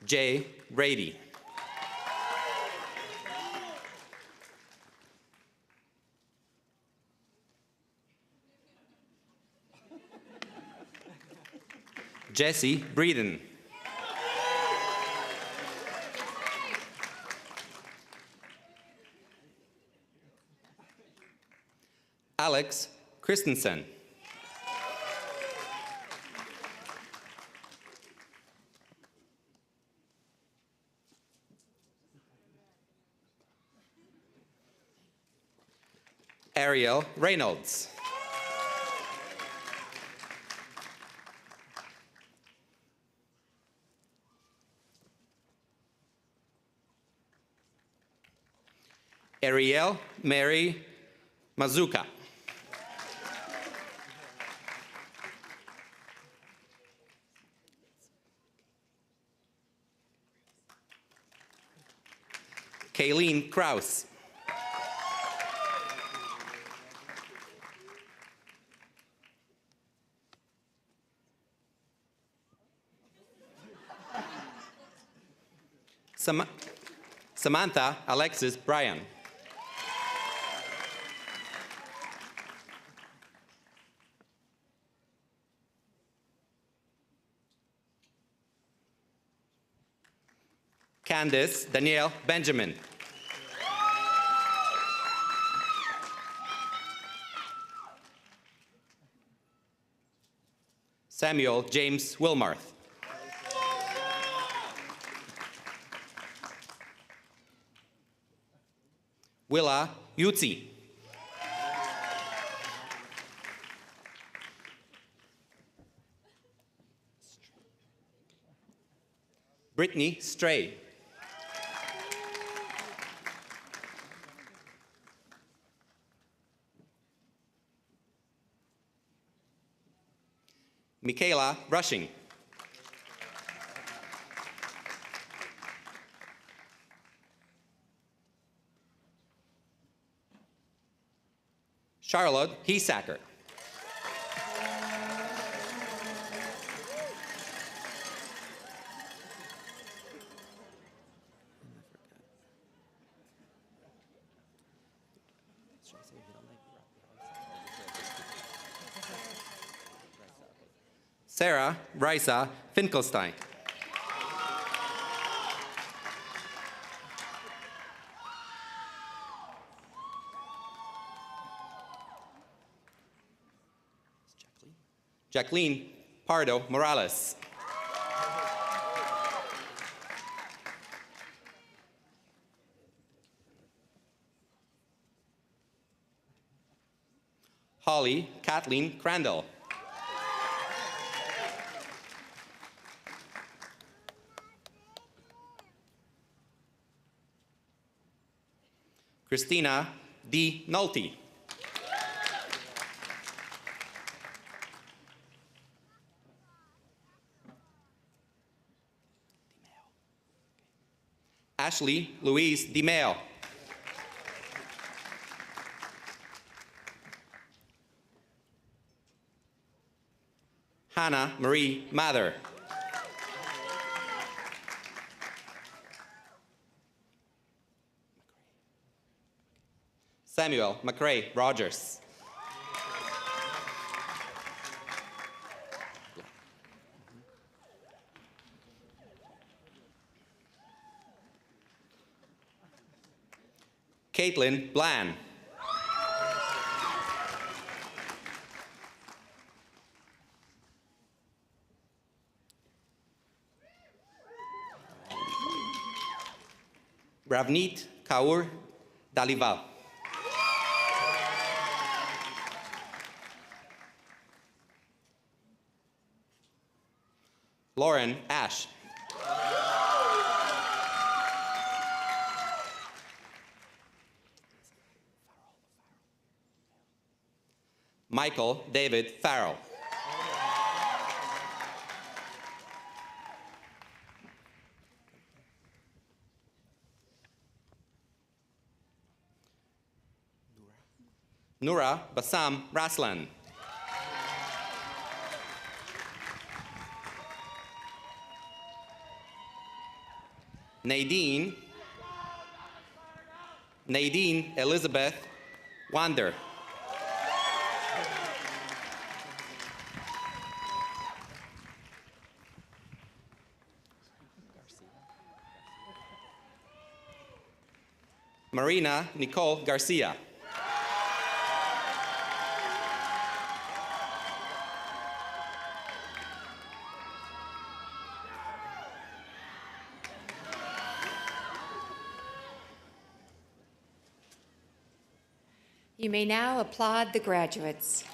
J. Brady. Jesse Breeden. Alex Christensen. Ariel Reynolds. Ariel Mary Mazuka. Kayleen Kraus. Samantha Alexis Bryan. Candice Danielle Benjamin. Samuel James Wilmarth. Willa Yutzi. Brittany Stray. Michaela Rushing. Charlotte Hesacker. Sarah Risa Finkelstein. Jacqueline Pardo Morales. Holly Kathleen Crandall. Christina D. Nolte. Ashley Louise DeMeo. Hannah Marie Mather. Samuel McRae Rogers. Caitlin Bland. Ravneet Kaur Dalival. Lauren Ash. Michael David Farrell. Nura Bassam Raslan. Nadine Elizabeth Wander. Marina Nicole Garcia. You may now applaud the graduates.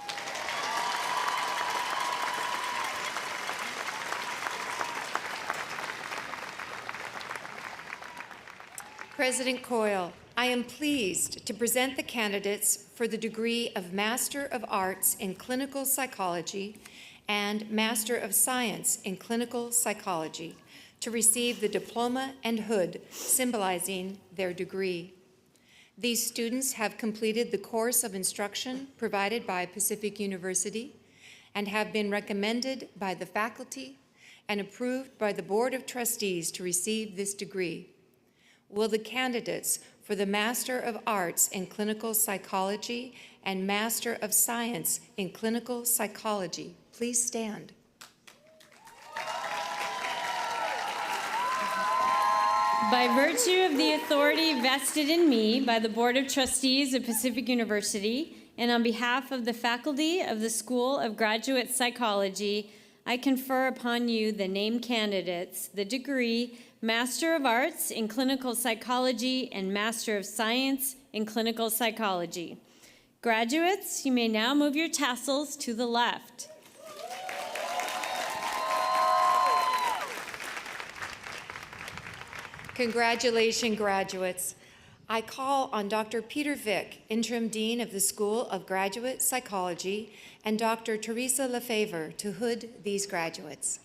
President Coyle, I am pleased to present the candidates for the degree of Master of Arts in Clinical Psychology and Master of Science in Clinical Psychology to receive the diploma and hood symbolizing their degree. These students have completed the course of instruction provided by Pacific University and have been recommended by the faculty and approved by the Board of Trustees to receive this degree. Will the candidates for the Master of Arts in Clinical Psychology and Master of Science in Clinical Psychology please stand? By virtue of the authority vested in me by the Board of Trustees of Pacific University, and on behalf of the faculty of the School of Graduate Psychology, I confer upon you the named candidates, the degree Master of Arts in Clinical Psychology and Master of Science in Clinical Psychology. Graduates, you may now move your tassels to the left. Congratulations, graduates. I call on Dr. Peter Vick, Interim Dean of the School of Graduate Psychology, and Dr. Teresa Lefevre to hood these graduates.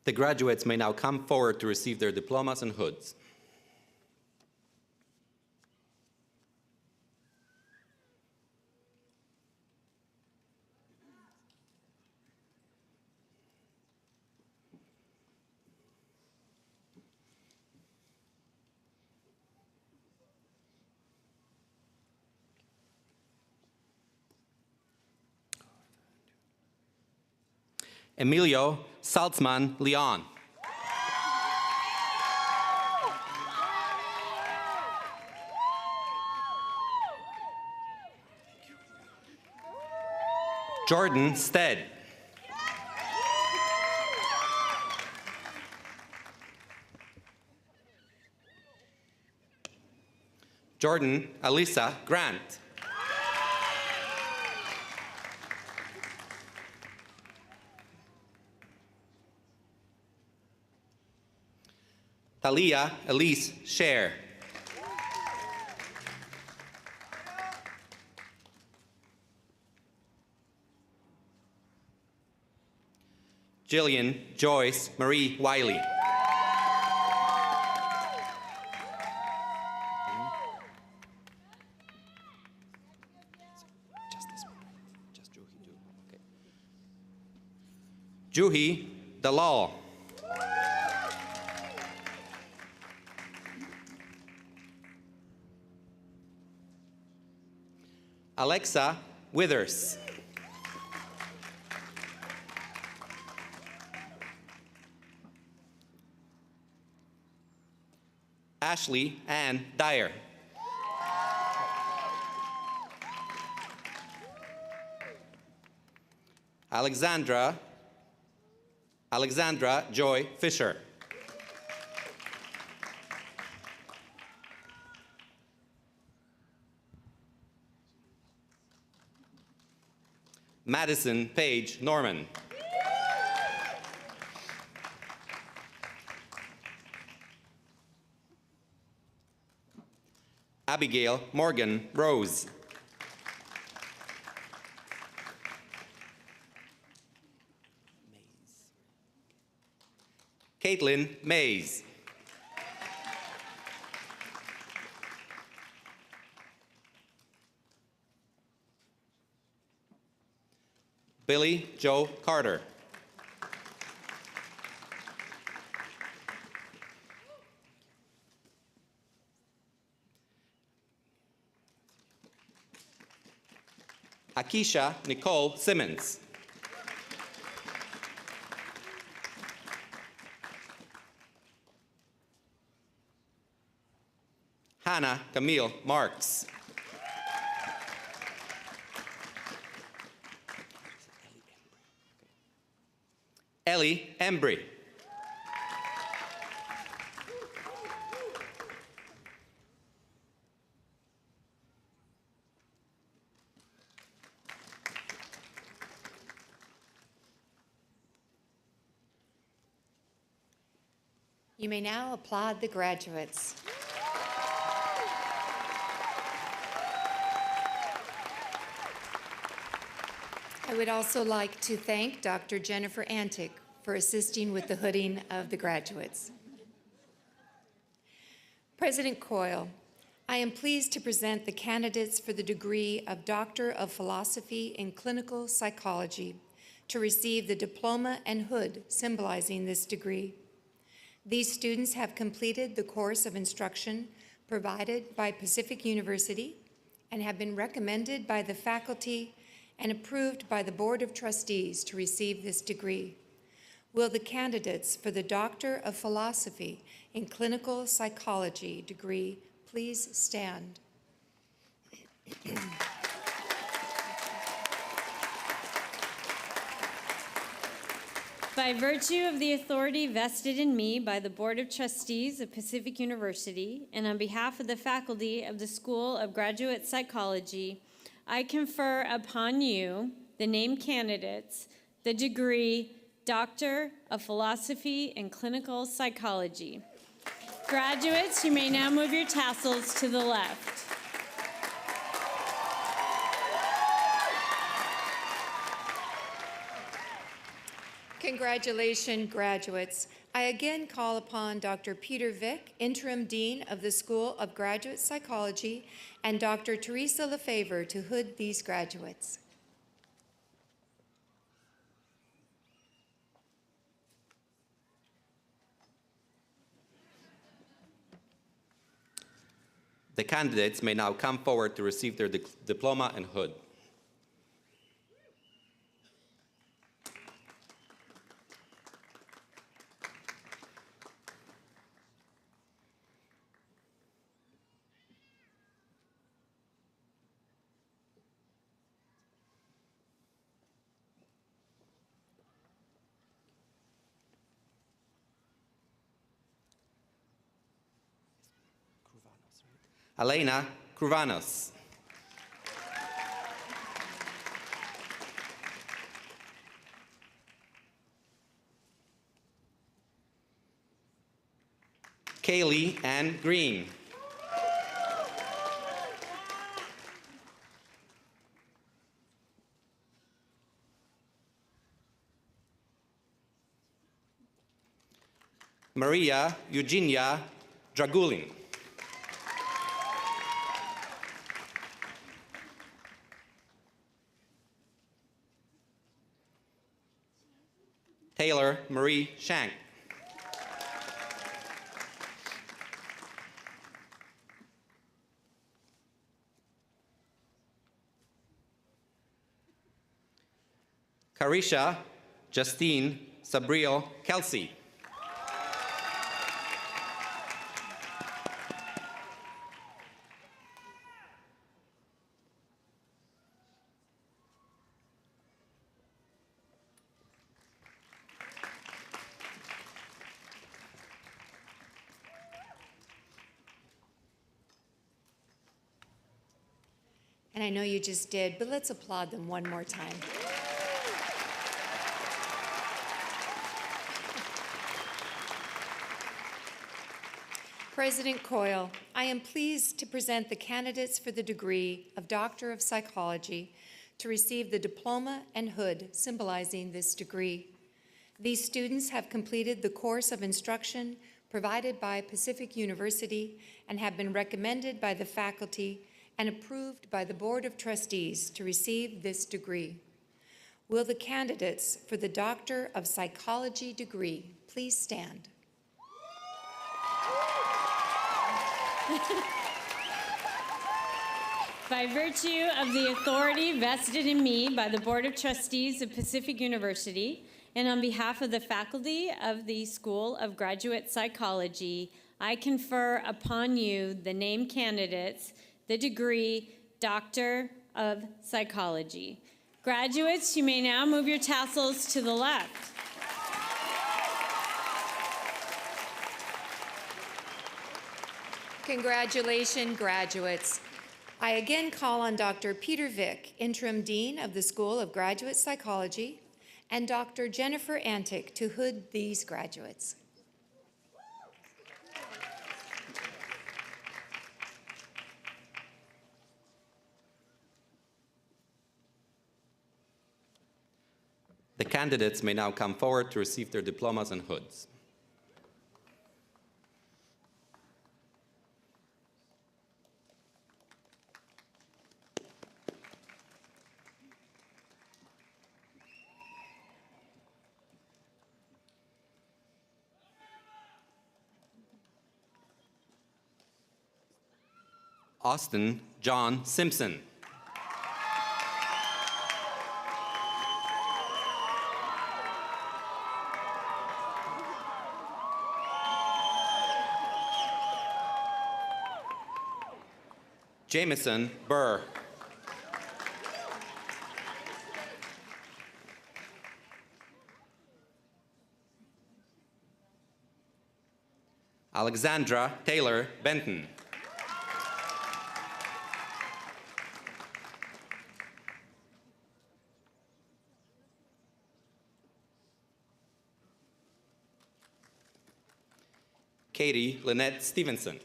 The graduates may now come forward to receive their diplomas and hoods. Emilio Salzman Leon. Jordan Stead. Jordan Alisa Grant. Talia Elise Scher. Jillian Joyce Marie Wiley. Just this one, right? Just Juhi. Okay. Juhi Dalal. Alexa Withers. Ashley Ann Dyer. Alexandra Joy Fisher. Madison Page Norman. Abigail Morgan Rose. Caitlin Mays. Billy Joe Carter. Akisha Nicole Simmons. Hannah Camille Marks. Ellie Embry. You may now applaud the graduates. I would also like to thank Dr. Jennifer Antic for assisting with the hooding of the graduates. President Coyle, I am pleased to present the candidates for the degree of Doctor of Philosophy in Clinical Psychology to receive the diploma and hood symbolizing this degree. These students have completed the course of instruction provided by Pacific University, and have been recommended by the faculty and approved by the Board of Trustees to receive this degree. Will the candidates for the Doctor of Philosophy in Clinical Psychology degree please stand? By virtue of the authority vested in me by the Board of Trustees of Pacific University, and on behalf of the faculty of the School of Graduate Psychology, I confer upon you, the named candidates, the degree Doctor of Philosophy in Clinical Psychology. Graduates, you may now move your tassels to the left. Congratulations, graduates. I again call upon Dr. Peter Vick, Interim Dean of the School of Graduate Psychology, and Dr. Teresa Lefevre to hood these graduates. The candidates may now come forward to receive their diploma and hood. Elena Kruvanos. Kaylee Ann Green. Maria Eugenia Dragulin. Taylor Marie Shank. Carisha Justine Sabrio Kelsey. And I know you just did, but let's applaud them one more time. President Coyle, I am pleased to present the candidates for the degree of Doctor of Psychology to receive the diploma and hood symbolizing this degree. These students have completed the course of instruction provided by Pacific University and have been recommended by the faculty and approved by the Board of Trustees to receive this degree. Will the candidates for the Doctor of Psychology degree please stand? By virtue of the authority vested in me by the Board of Trustees of Pacific University, and on behalf of the faculty of the School of Graduate Psychology, I confer upon you, the named candidates, the degree Doctor of Psychology. Graduates, you may now move your tassels to the left. Congratulations, graduates. I again call on Dr. Peter Vick, Interim Dean of the School of Graduate Psychology, and Dr. Jennifer Antic to hood these graduates. The candidates may now come forward to receive their diplomas and hoods. Austin John Simpson. Jameson Burr. Alexandra Taylor Benton. Katie Lynette Stevenson.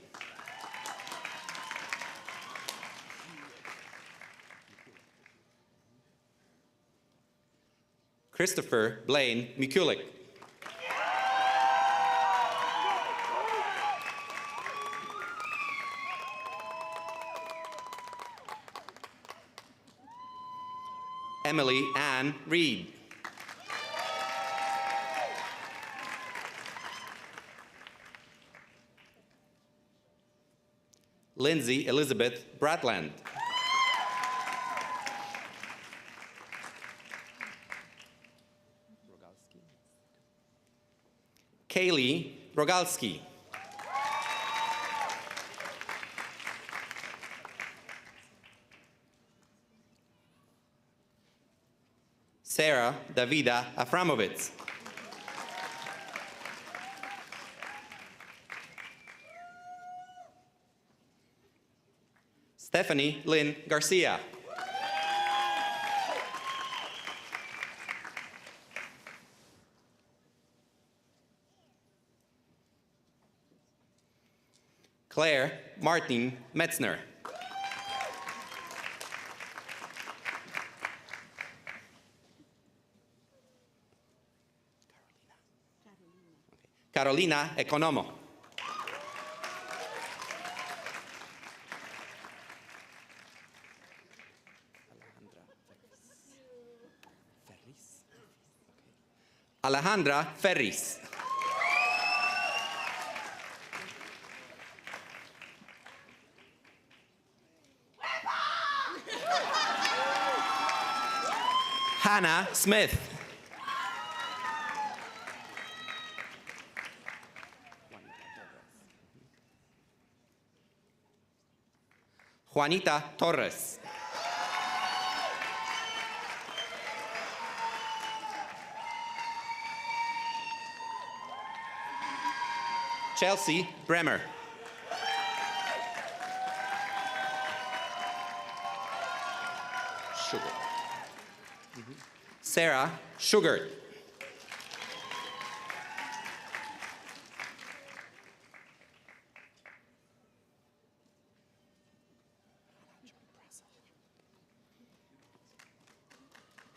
Christopher Blaine Mikulik. Emily Ann Reed. Lindsay Elizabeth Bratland. Kaylee Rogalski. Sarah Davida Aframovitz. Stephanie Lynn Garcia. Claire Martin Metzner. Carolina Economo. Alejandra Ferris. Hannah Smith. Juanita Torres. Chelsea Bremer. Sugar. Sarah Sugart.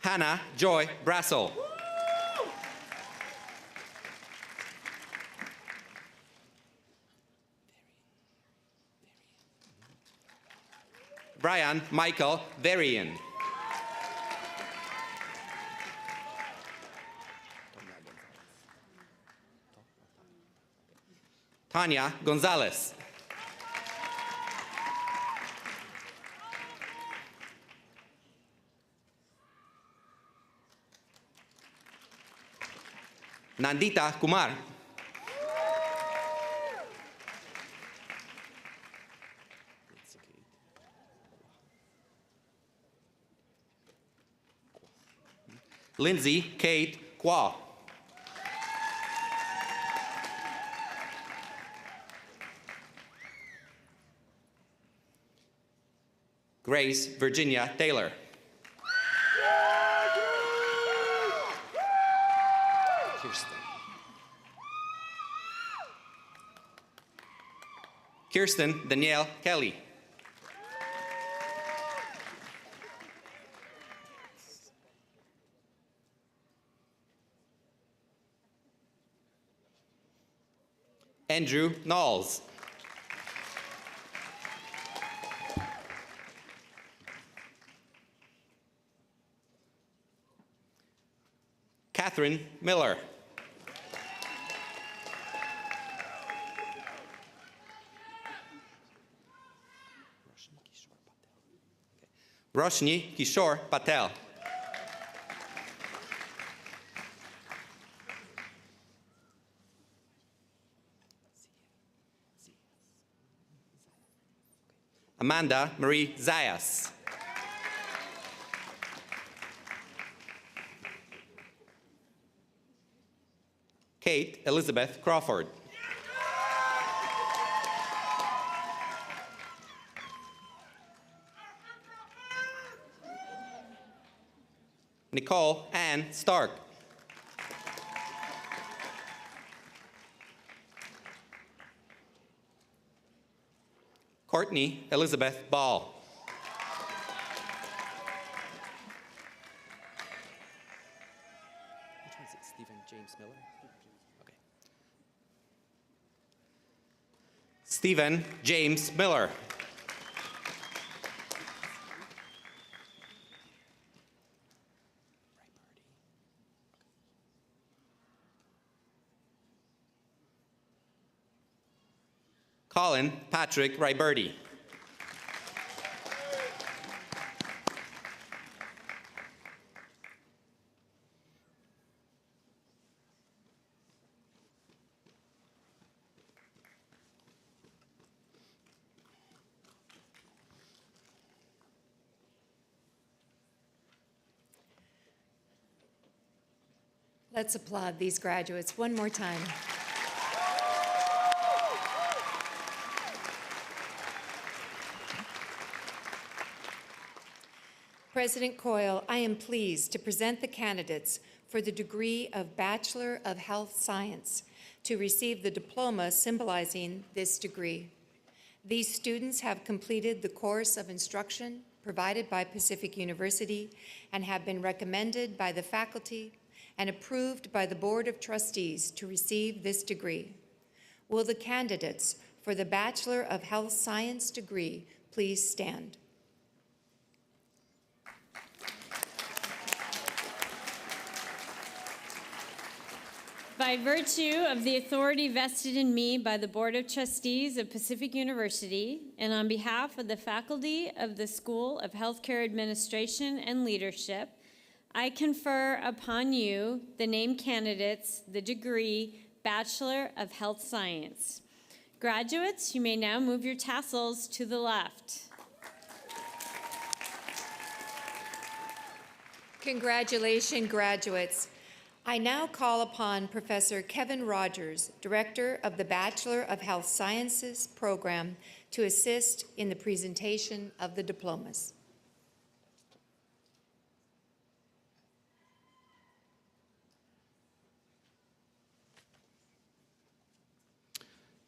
Hannah Joy Brassel. Brian Michael Varian. Tanya Gonzalez. Nandita Kumar. Lindsay Kate Kwa. Grace Virginia Taylor. Kirsten Danielle Kelly. Andrew Knowles. Catherine Miller. Roshni Kishore Patel. Amanda Marie Zayas. Kate Elizabeth Crawford. Nicole Ann Stark. Courtney Elizabeth Ball. Which one's it? Stephen James Miller? Okay. Stephen James Miller. Colin Patrick Ryberty. Let's applaud these graduates one more time. President Coyle, I am pleased to present the candidates for the degree of Bachelor of Health Science to receive the diploma symbolizing this degree. These students have completed the course of instruction provided by Pacific University and have been recommended by the faculty and approved by the Board of Trustees to receive this degree. Will the candidates for the Bachelor of Health Science degree please stand? By virtue of the authority vested in me by the Board of Trustees of Pacific University, and on behalf of the faculty of the School of Healthcare Administration and Leadership, I confer upon you, the named candidates, the degree Bachelor of Health Science. Graduates, you may now move your tassels to the left. Congratulations, graduates. I now call upon Professor Kevin Rogers, Director of the Bachelor of Health Sciences program, to assist in the presentation of the diplomas.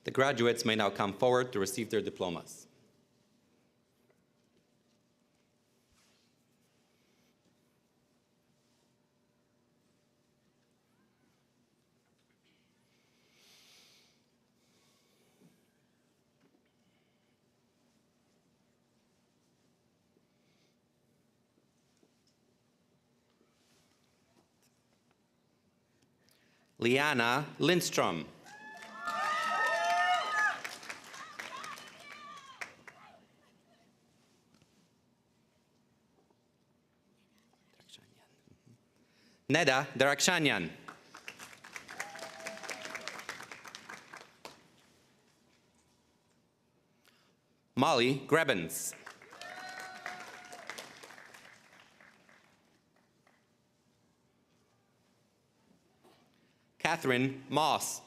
The graduates may now come forward to receive their diplomas. Liana Lindstrom. Neda Darakshanyan. Molly Grebbens. Catherine Moss.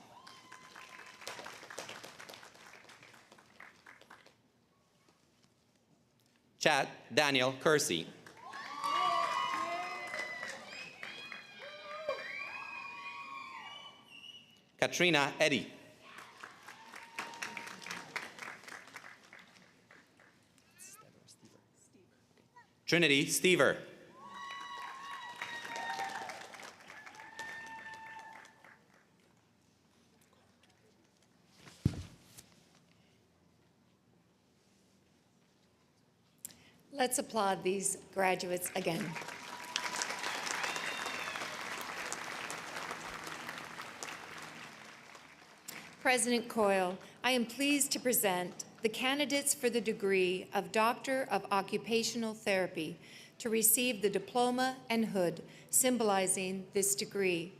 Chad Daniel Kersey. Katrina Eddy. Trinity Stever. Let's applaud these graduates again. President Coyle, I am pleased to present the candidates for the degree of Doctor of Occupational Therapy to receive the diploma and hood symbolizing this degree.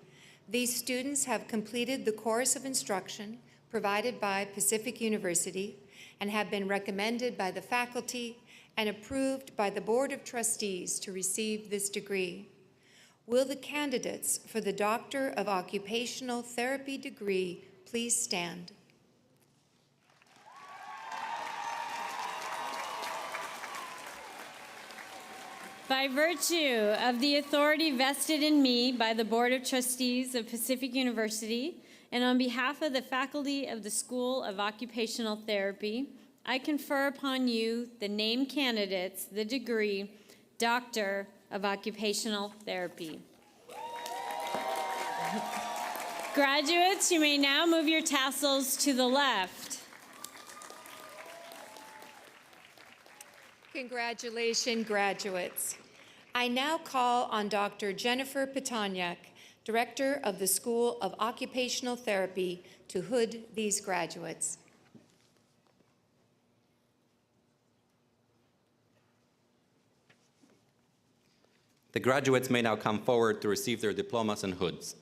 These students have completed the course of instruction provided by Pacific University and have been recommended by the faculty and approved by the Board of Trustees to receive this degree. Will the candidates for the Doctor of Occupational Therapy degree please stand? By virtue of the authority vested in me by the Board of Trustees of Pacific University, and on behalf of the faculty of the School of Occupational Therapy, I confer upon you the named candidates the degree Doctor of Occupational Therapy. Graduates, you may now move your tassels to the left. Congratulations, graduates. I now call on Dr. Jennifer Petoniak, Director of the School of Occupational Therapy, to hood these graduates. The graduates may now come forward to receive their diplomas and hoods.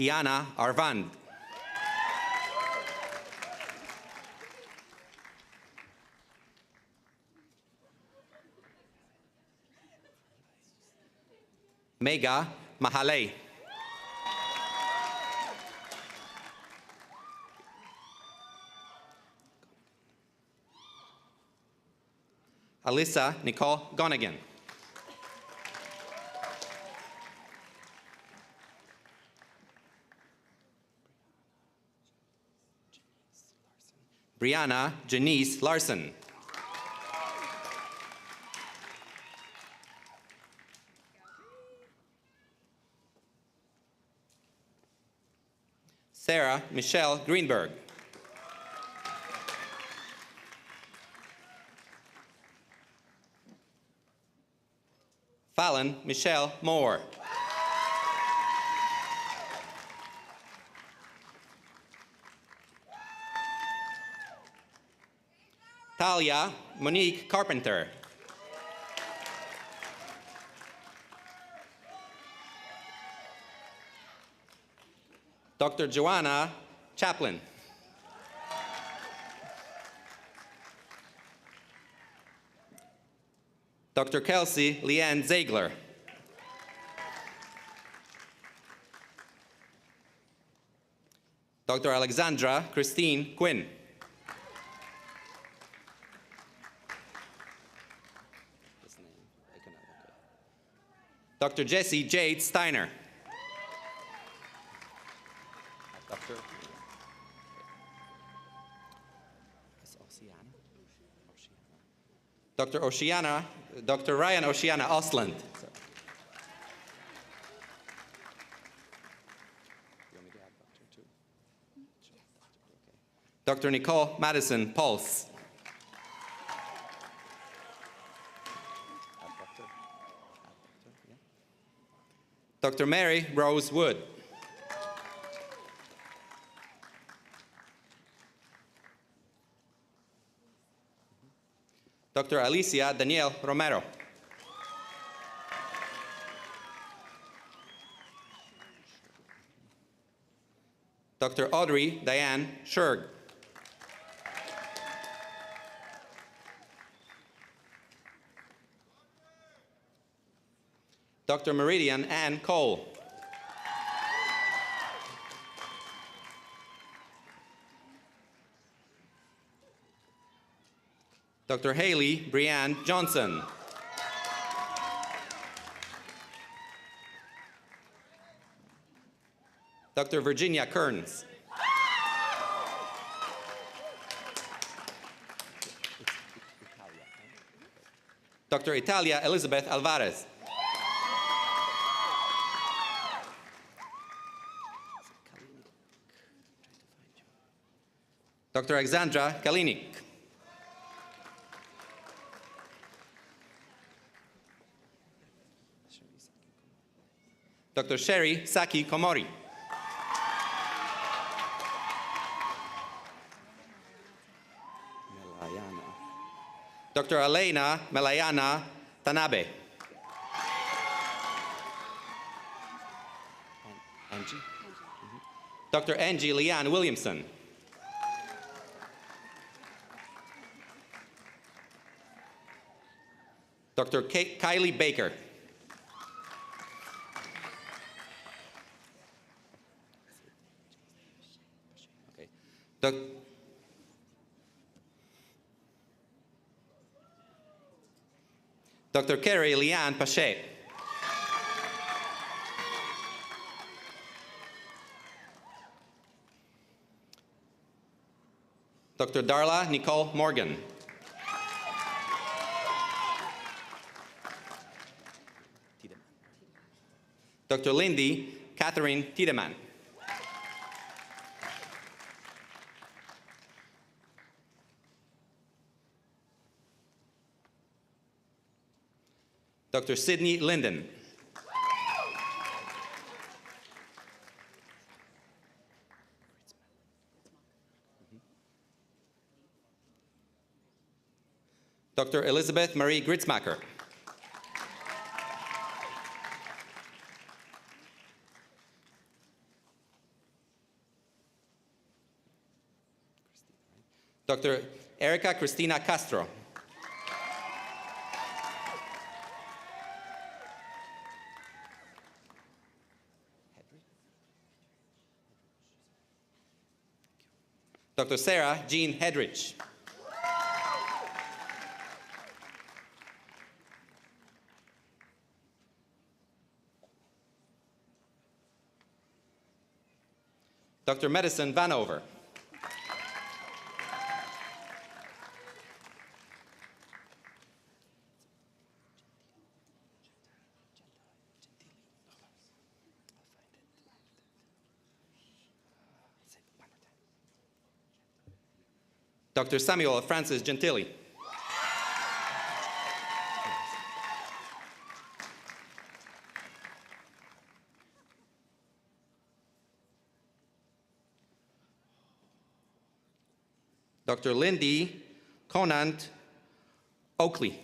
Kiana Arvand. Mega Mahalay. Alyssa Nicole Gonigan. Brianna Janice Larson. Sarah Michelle Greenberg. Fallon Michelle Moore. Talia Monique Carpenter. Dr. Joanna Chaplin. Dr. Kelsey Leanne Ziegler. Dr. Alexandra Christine Quinn. Dr. Jesse Jade Steiner. Dr. Ryan Oceana Ostland. Dr. Nicole Madison Pulse. Dr. Mary Rose Wood. Dr. Alicia Danielle Romero. Dr. Audrey Diane Scherg. Dr. Meridian Ann Cole. Dr. Haley Brianne Johnson. Dr. Virginia Kearns. Dr. Italia Elizabeth Alvarez. Dr. Alexandra Kalinik. Dr. Sherry Saki Komori. Dr. Elena Melayana Tanabe. Angie? Dr. Angie Leanne Williamson. Dr. Kylie Baker. Okay. Dr. Kerry Leanne Pache. Dr. Darla Nicole Morgan. Dr. Lindy Catherine Tiedemann. Dr. Sydney Linden. Dr. Elizabeth Marie Gritzmacher. Dr. Erica Cristina Castro. Dr. Sarah Jean Hedrich. Dr. Madison Vanover. Dr. Samuel Francis Gentili. Dr. Lindy Conant Oakley.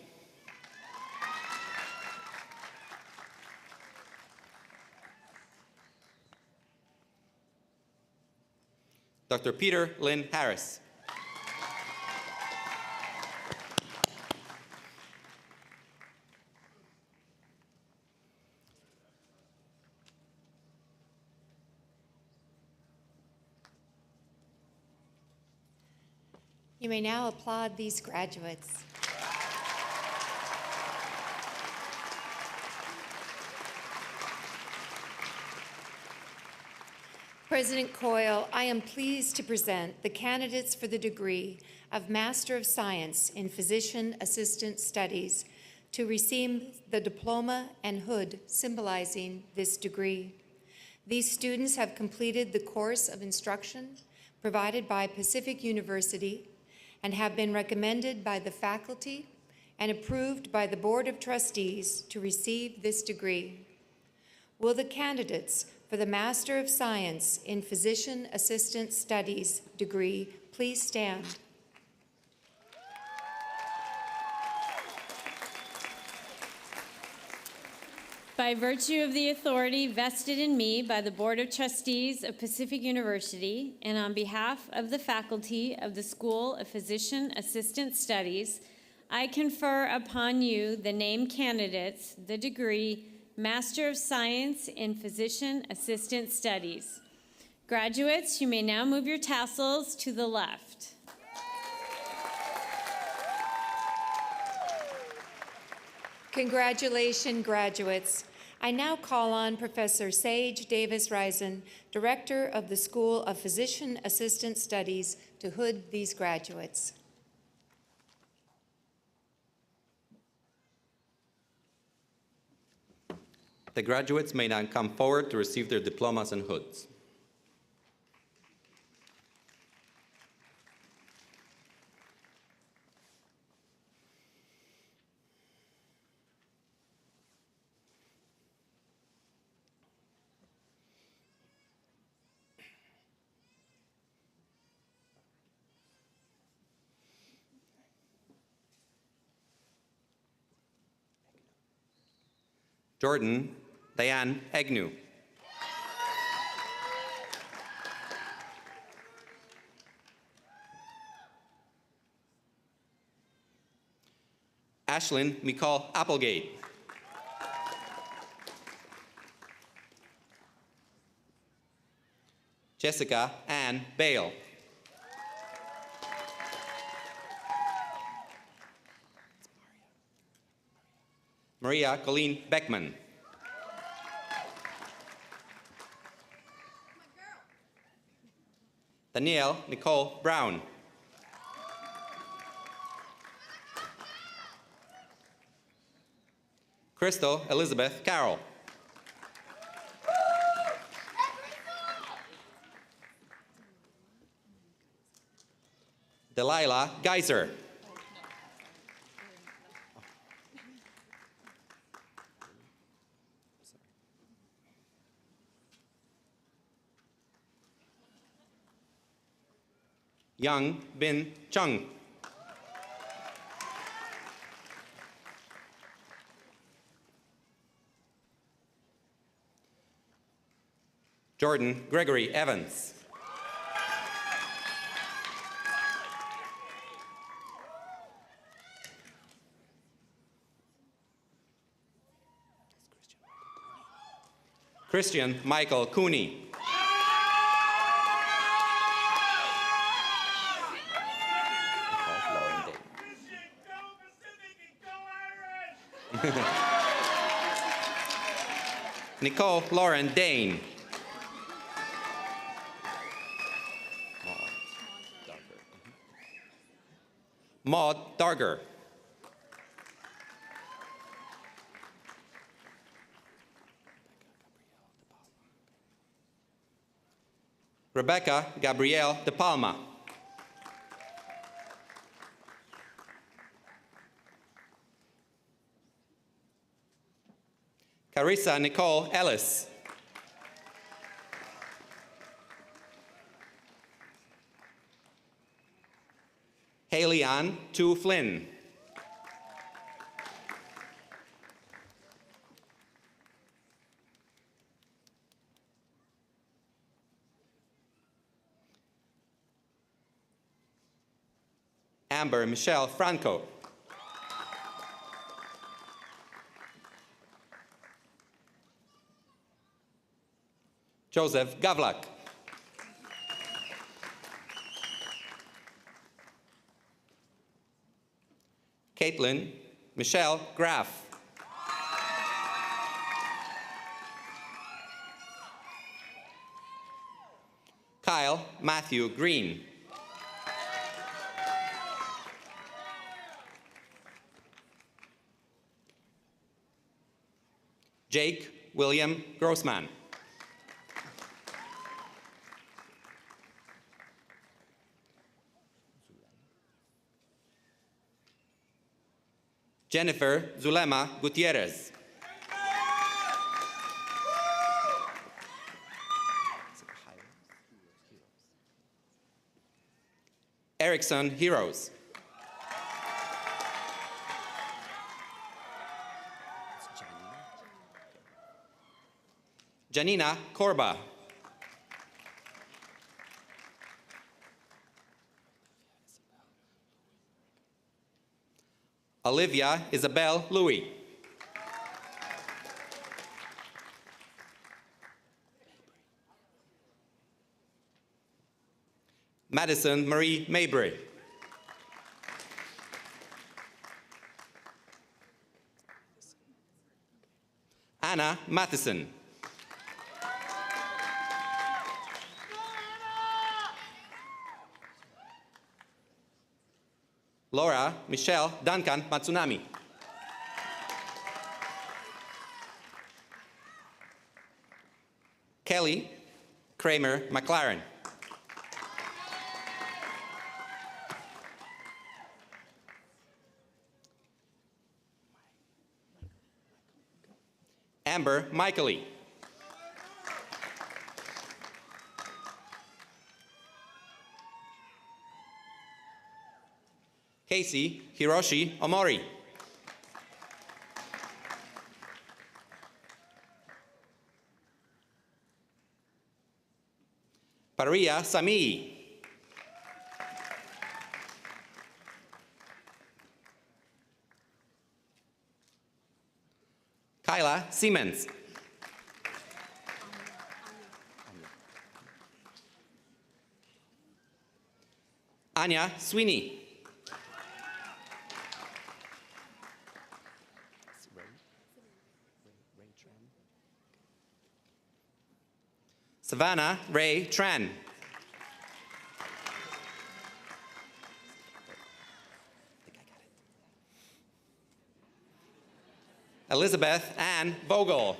Dr. Peter Lynn Harris. You may now applaud these graduates. President Coyle, I am pleased to present the candidates for the degree of Master of Science in Physician Assistant Studies to receive the diploma and hood symbolizing this degree. These students have completed the course of instruction provided by Pacific University and have been recommended by the faculty and approved by the Board of Trustees to receive this degree. Will the candidates for the Master of Science in Physician Assistant Studies degree please stand? By virtue of the authority vested in me by the Board of Trustees of Pacific University, and on behalf of the faculty of the School of Physician Assistant Studies, I confer upon you the named candidates the degree Master of Science in Physician Assistant Studies. Graduates, you may now move your tassels to the left. Congratulations, graduates. I now call on Professor Sage Davis Risen, Director of the School of Physician Assistant Studies, to hood these graduates. The graduates may now come forward to receive their diplomas and hoods. Jordan Diane Agnew. Ashlyn Nicole Applegate. Jessica Ann Bale. Maria Colleen Beckman. Danielle Nicole Brown. Crystal Elizabeth Carroll. Delilah Geiser. Young Bin Chung. Jordan Gregory Evans. Christian Michael Cooney. Nicole Lauren Dane. Maud Darger. Rebecca Gabrielle De Palma. Carissa Nicole Ellis. Haley Ann Tu Flynn. Amber Michelle Franco. Joseph Gavlak. Caitlin Michelle Graff. Kyle Matthew Green. Jake William Grossman. Jennifer Zulema Gutierrez. Erickson Heroes. Janina Korba. Olivia Isabel Louis. Madison Marie Mabry. Anna Matheson. Laura Michelle Duncan Matsunami. Kelly Kramer McLaren. Amber Michaely. Casey Hiroshi Omori. Paria Sami. Kyla Siemens. Anya Sweeney. Savannah Ray Tran. Elizabeth Ann Vogel.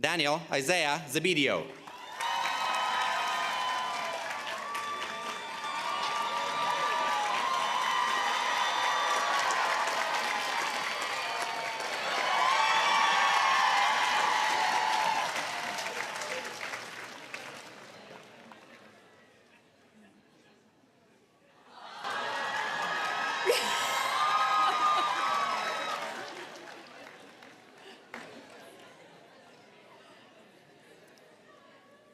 Daniel Isaiah Zabidio.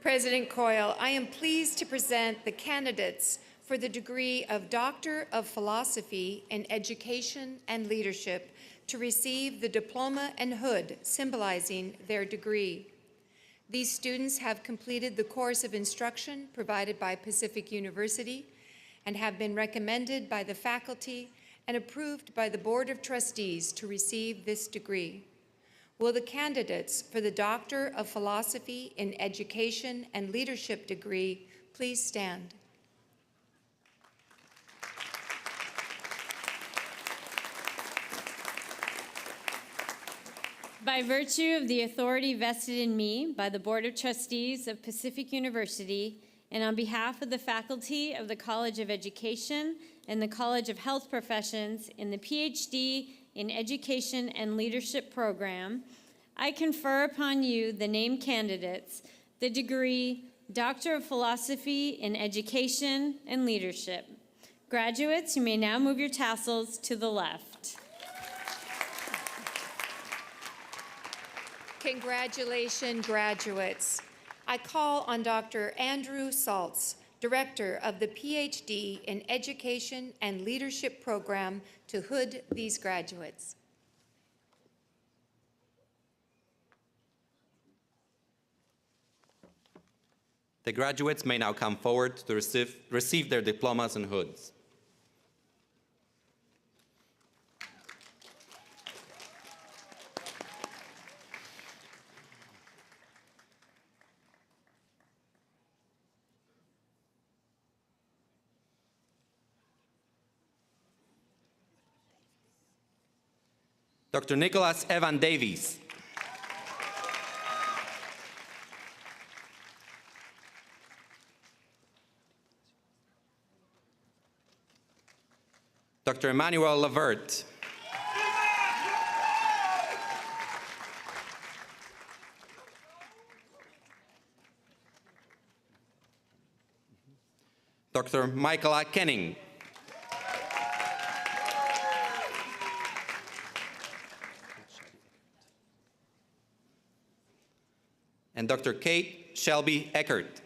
President Coyle, I am pleased to present the candidates for the degree of Doctor of Philosophy in Education and Leadership to receive the diploma and hood symbolizing their degree. These students have completed the course of instruction provided by Pacific University and have been recommended by the faculty and approved by the Board of Trustees to receive this degree. Will the candidates for the Doctor of Philosophy in Education and Leadership degree please stand? By virtue of the authority vested in me by the Board of Trustees of Pacific University, and on behalf of the faculty of the College of Education and the College of Health Professions in the PhD in Education and Leadership program, I confer upon you the named candidates the degree Doctor of Philosophy in Education and Leadership. Graduates, you may now move your tassels to the left. Congratulations, graduates. I call on Dr. Andrew Saltz, Director of the PhD in Education and Leadership program, to hood these graduates. The graduates may now come forward to receive their diplomas and hoods. Dr. Nicholas Evan Davies. Dr. Emmanuel Lavert. Dr. Michaela Kenning. And Dr. Kate Shelby Eckert.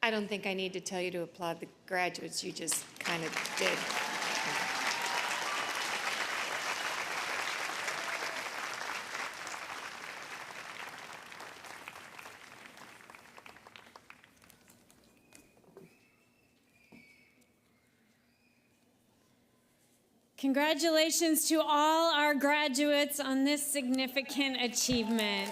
I don't think I need to tell you to applaud the graduates. You just kind of did. Congratulations to all our graduates on this significant achievement.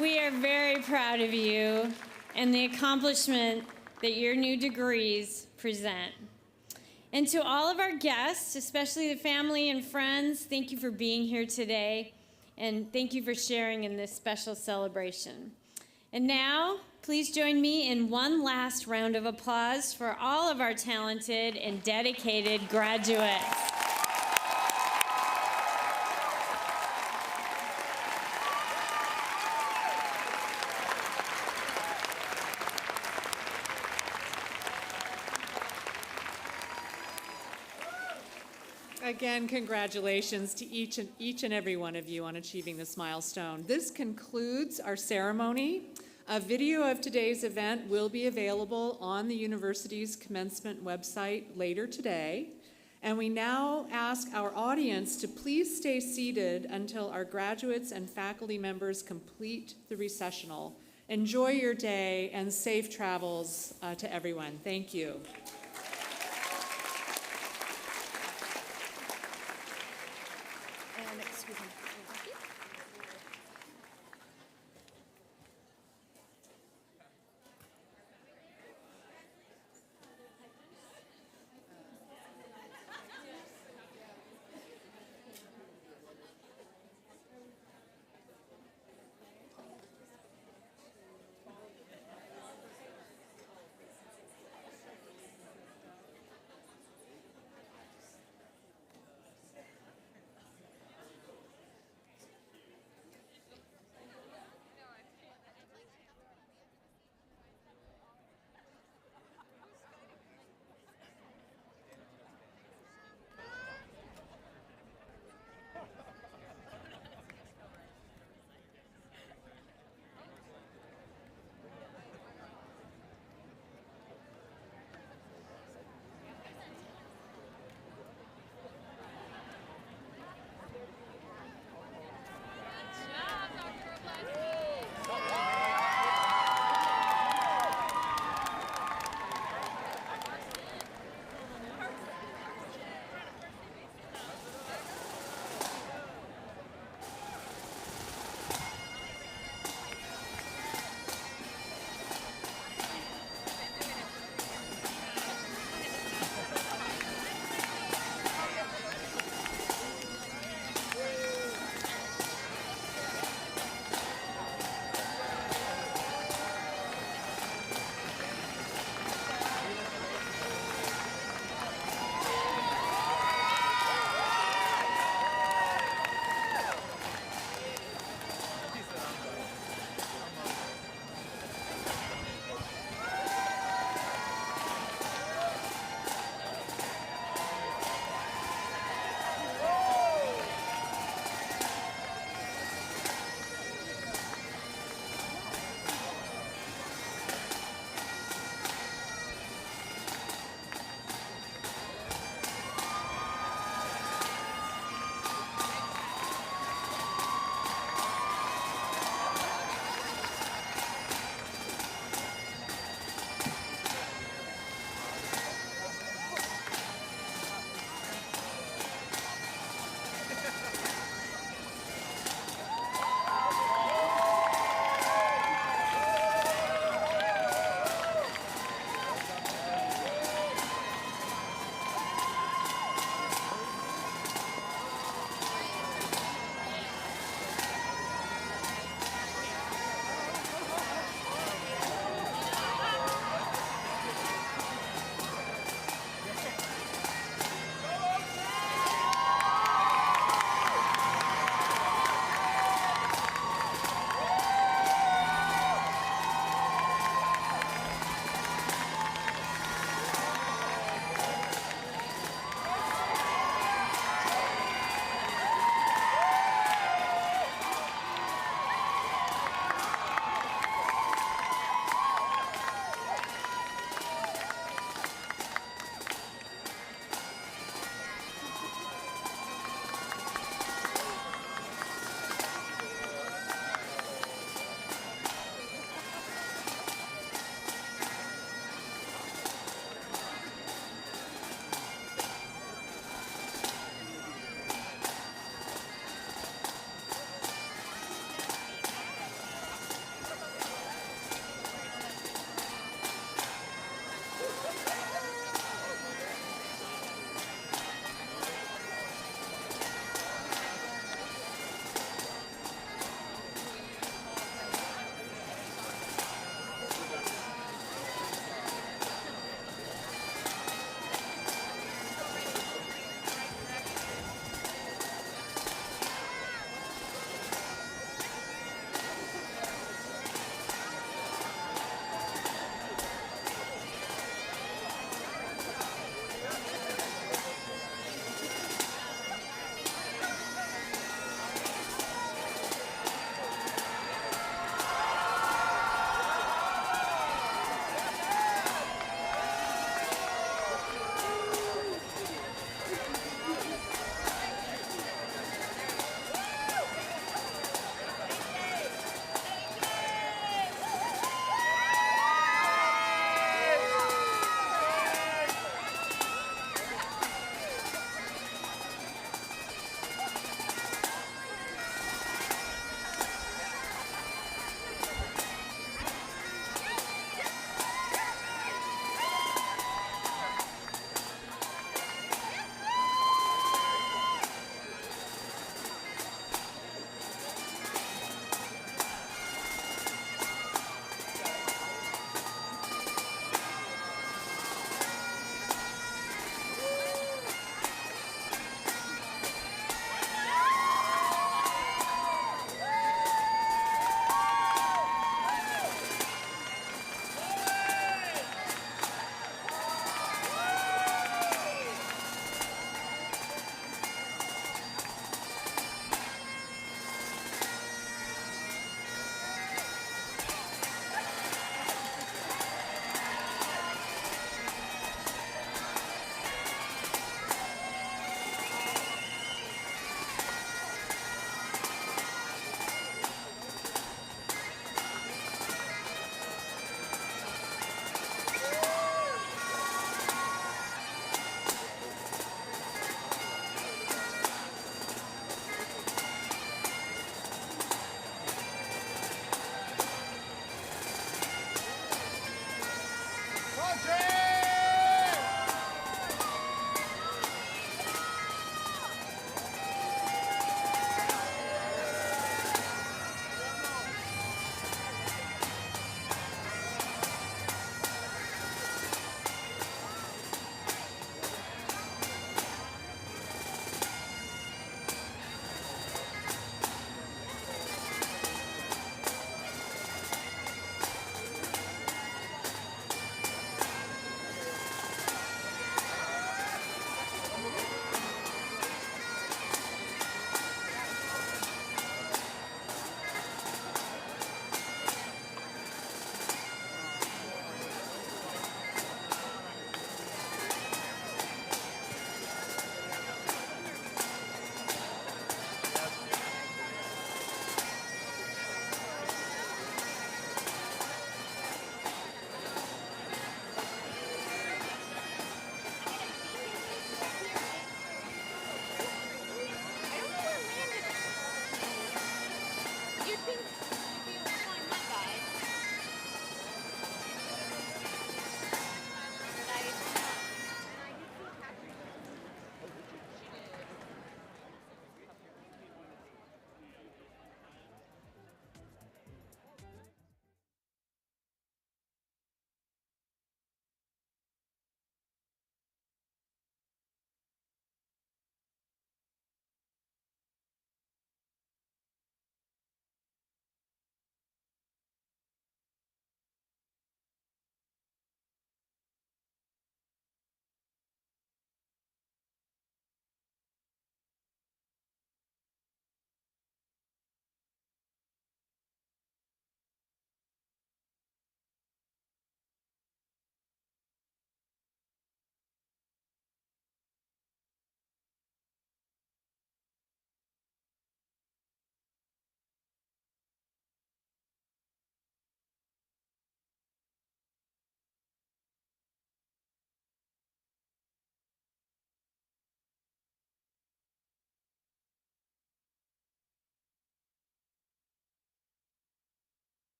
We are very proud of you and the accomplishment that your new degrees present. And to all of our guests, especially the family and friends, thank you for being here today. And thank you for sharing in this special celebration. And now, please join me in one last round of applause for all of our talented and dedicated graduates. Again, congratulations to each and every one of you on achieving this milestone. This concludes our ceremony. A video of today's event will be available on the university's commencement website later today. And we now ask our audience to please stay seated until our graduates and faculty members complete the recessional. Enjoy your day and safe travels to everyone. Thank you. And excuse me.